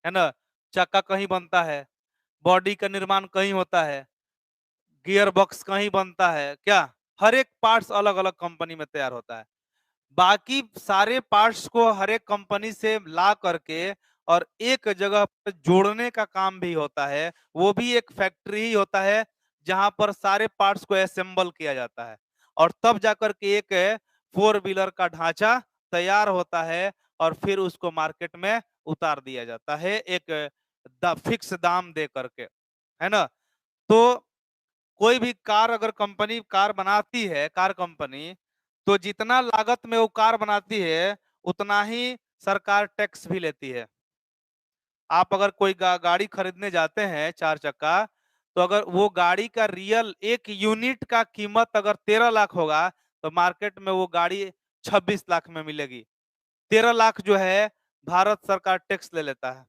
है ना. चक्का कहीं बनता है, बॉडी का निर्माण कहीं होता है, गियर बॉक्स कहीं बनता है. क्या हर एक पार्ट्स अलग अलग कंपनी में तैयार होता है. बाकी सारे पार्ट्स को हर एक कंपनी से ला करके और एक जगह पर जोड़ने का काम भी होता है. वो भी एक फैक्ट्री ही होता है जहां पर सारे पार्ट्स को असेंबल किया जाता है और तब जाकर के एक 4 व्हीलर का ढांचा तैयार होता है और फिर उसको मार्केट में उतार दिया जाता है एक फिक्स दाम दे करके, है ना. तो कोई भी कार अगर कंपनी कार बनाती है, कार कंपनी, तो जितना लागत में वो कार बनाती है उतना ही सरकार टैक्स भी लेती है. आप अगर कोई गाड़ी खरीदने जाते हैं 4 चक्का, तो अगर वो गाड़ी का रियल एक यूनिट का कीमत अगर 13 लाख होगा तो मार्केट में वो गाड़ी 26 लाख में मिलेगी. 13 लाख जो है भारत सरकार टैक्स ले लेता है.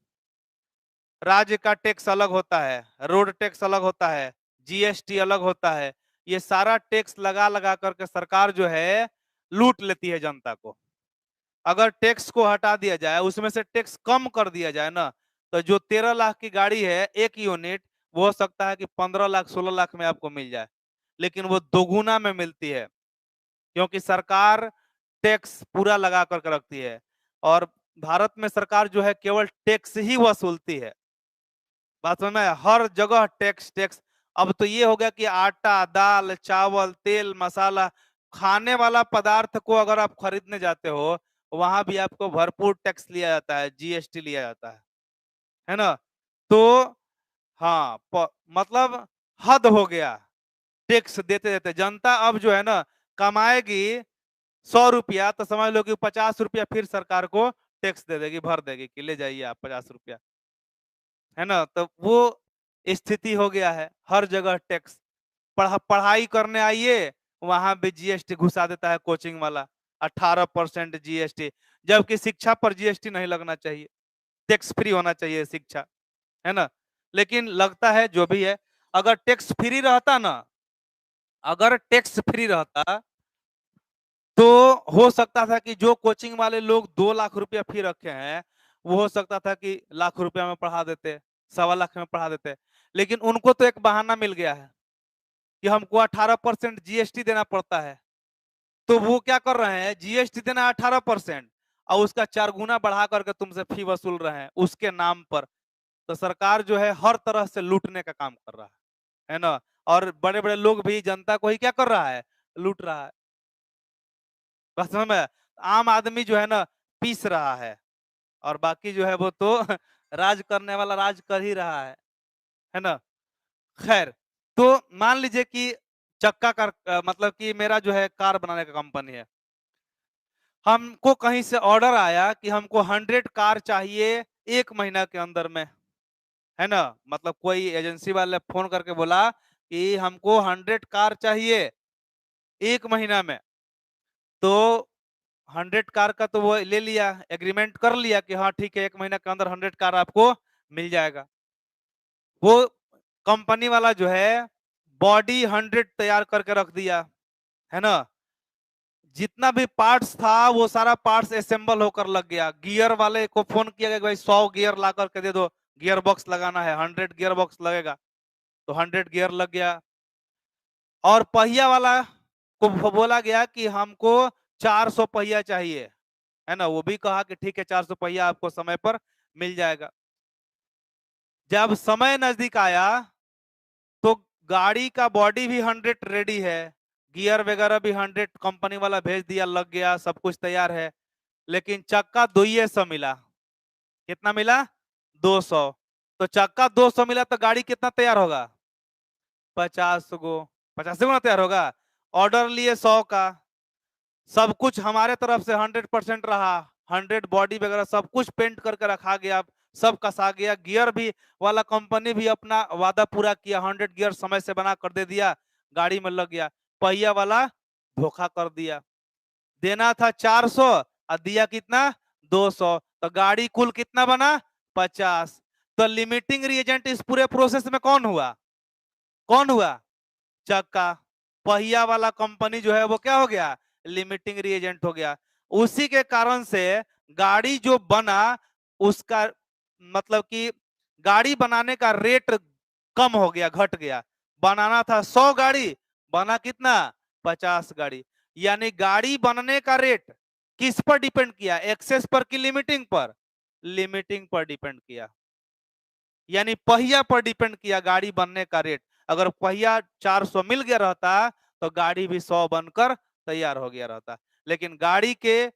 राज्य का टैक्स अलग होता है, रोड टैक्स अलग होता है, जीएसटी अलग होता है. ये सारा टैक्स लगा लगा करके सरकार जो है लूट लेती है जनता को. अगर टैक्स को हटा दिया जाए, उसमें से टैक्स कम कर दिया जाए ना, तो जो 13 लाख की गाड़ी है एक यूनिट, वो हो सकता है कि 15 लाख 16 लाख में आपको मिल जाए, लेकिन वो दोगुना में मिलती है, क्योंकि सरकार टैक्स पूरा लगा करके रखती है। और भारत में सरकार जो है केवल टैक्स ही वसूलती है। बात समझ में आया? हर जगह टैक्स टैक्स। अब तो ये हो गया कि आटा, दाल, चावल, तेल, मसाला, खाने वाला पदार्थ को अगर आप खरीदने जाते हो, वहां भी आपको भरपूर टैक्स लिया जाता है, जीएसटी लिया जाता है ना? तो हाँ, मतलब हद हो गया टैक्स देते देते। जनता अब जो है ना कमाएगी 100 रुपया, तो समझ लो कि 50 रुपया फिर सरकार को टैक्स दे देगी, भर देगी कि ले जाइए आप 50 रुपया, है ना? तो वो स्थिति हो गया है, हर जगह टैक्स। पढ़ाई करने आइए, वहां भी जीएसटी घुसा देता है कोचिंग वाला, 18% जीएसटी, जबकि शिक्षा पर जीएसटी नहीं लगना चाहिए, टैक्स फ्री होना चाहिए शिक्षा, है ना? लेकिन लगता है जो भी है, अगर टैक्स फ्री रहता ना, अगर टैक्स फ्री रहता तो हो सकता था कि जो कोचिंग वाले लोग 2 लाख रुपया फी रखे हैं, वो हो सकता था कि लाख रुपया में पढ़ा देते, 1.25 लाख में पढ़ा देते। लेकिन उनको तो एक बहाना मिल गया है कि हमको 18% जीएसटी देना पड़ता है, तो वो क्या कर रहे हैं, जीएसटी देना 18% और उसका 4 गुना बढ़ा करके तुमसे फी वसूल रहे हैं उसके नाम पर। तो सरकार जो है हर तरह से लूटने का काम कर रहा है ना? और बड़े बड़े लोग भी जनता को ही क्या कर रहा है, लूट रहा है। बस में आम आदमी जो है ना पीस रहा है, और बाकी जो है वो तो राज करने वाला राज कर ही रहा है ना? खैर, तो मान लीजिए कि चक्का कार, मतलब कि मेरा जो है कार बनाने का कंपनी है, हमको कहीं से ऑर्डर आया कि हमको 100 कार चाहिए 1 महीना के अंदर में, है ना? मतलब कोई एजेंसी वाले फोन करके बोला कि हमको 100 कार चाहिए 1 महीना में, तो 100 कार का तो वो ले लिया, एग्रीमेंट कर लिया कि हाँ ठीक है 1 महीना के अंदर 100 कार आपको मिल जाएगा। वो कंपनी वाला जो है बॉडी 100 तैयार करके रख दिया, है ना? जितना भी पार्ट्स था वो सारा पार्ट्स असेंबल होकर लग गया। गियर वाले को फोन किया गया भाई 100 गियर ला करके दे दो, गियर बॉक्स लगाना है, 100 गियर बॉक्स लगेगा, तो 100 गियर लग गया। और पहिया वाला को बोला गया कि हमको 400 पहिया चाहिए, है ना? वो भी कहा कि ठीक है 400 पहिया आपको समय पर मिल जाएगा। जब समय नजदीक आया तो गाड़ी का बॉडी भी 100 रेडी है, गियर वगैरह भी 100 कंपनी वाला भेज दिया, लग गया, सब कुछ तैयार है, लेकिन चक्का 200 मिला। कितना मिला? 200। तो चक्का 200 मिला तो गाड़ी कितना तैयार होगा? 50 गो। 50 गो ना तैयार होगा। ऑर्डर लिए 100 का, सब कुछ हमारे तरफ से 100% रहा, 100 बॉडी वगैरह सब कुछ पेंट करके रखा गया, सब कसा गया। गियर भी वाला कंपनी भी अपना वादा पूरा किया, 100 गियर समय से बना कर दे दिया, गाड़ी में लग गया। पहिया वाला धोखा कर दिया, देना था 400 और दिया कितना? 200। तो गाड़ी कुल कितना बना? 50। तो लिमिटिंग रिएजेंट इस पूरे प्रोसेस में कौन हुआ? कौन हुआ? चक्का। पहिया वाला कंपनी जो है वो क्या हो गया? लिमिटिंग रिएजेंट हो गया। उसी के कारण से गाड़ी जो बना उसका मतलब कि गाड़ी बनाने का रेट कम हो गया, घट गया। बनाना था 100 गाड़ी, बना कितना? 50 गाड़ी। यानी गाड़ी बनने का रेट किस पर डिपेंड किया? एक्सेस पर कि लिमिटिंग पर? लिमिटिंग पर डिपेंड किया, यानी पहिया पर डिपेंड किया गाड़ी बनने का रेट। अगर पहिया 400 मिल गया रहता तो गाड़ी भी 100 बनकर तैयार हो गया रहता, लेकिन गाड़ी के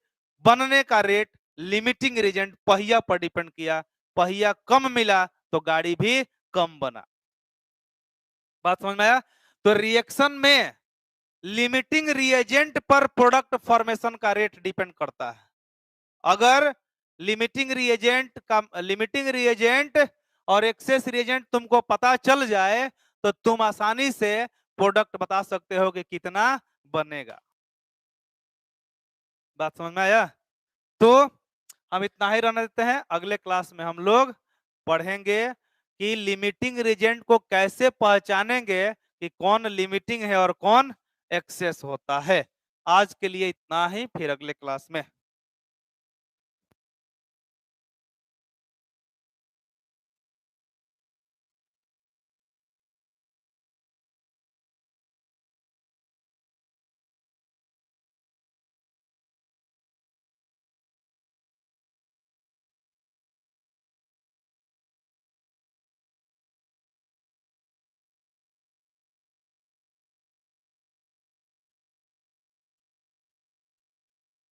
बनने का रेट लिमिटिंग रीजेंट पहिया पर डिपेंड किया, पहिया कम मिला तो गाड़ी भी कम बना। बात समझ में आया? तो रिएक्शन में लिमिटिंग रिएजेंट पर प्रोडक्ट फॉर्मेशन का रेट डिपेंड करता है। अगर लिमिटिंग रिएजेंट और एक्सेस रिएजेंट तुमको पता चल जाए तो तुम आसानी से प्रोडक्ट बता सकते हो कि कितना बनेगा। बात समझ में आया? तो हम इतना ही रहने देते हैं, अगले क्लास में हम लोग पढ़ेंगे कि लिमिटिंग रिएजेंट को कैसे पहचानेंगे कि कौन लिमिटिंग है और कौन एक्सेस होता है। आज के लिए इतना ही, फिर अगले क्लास में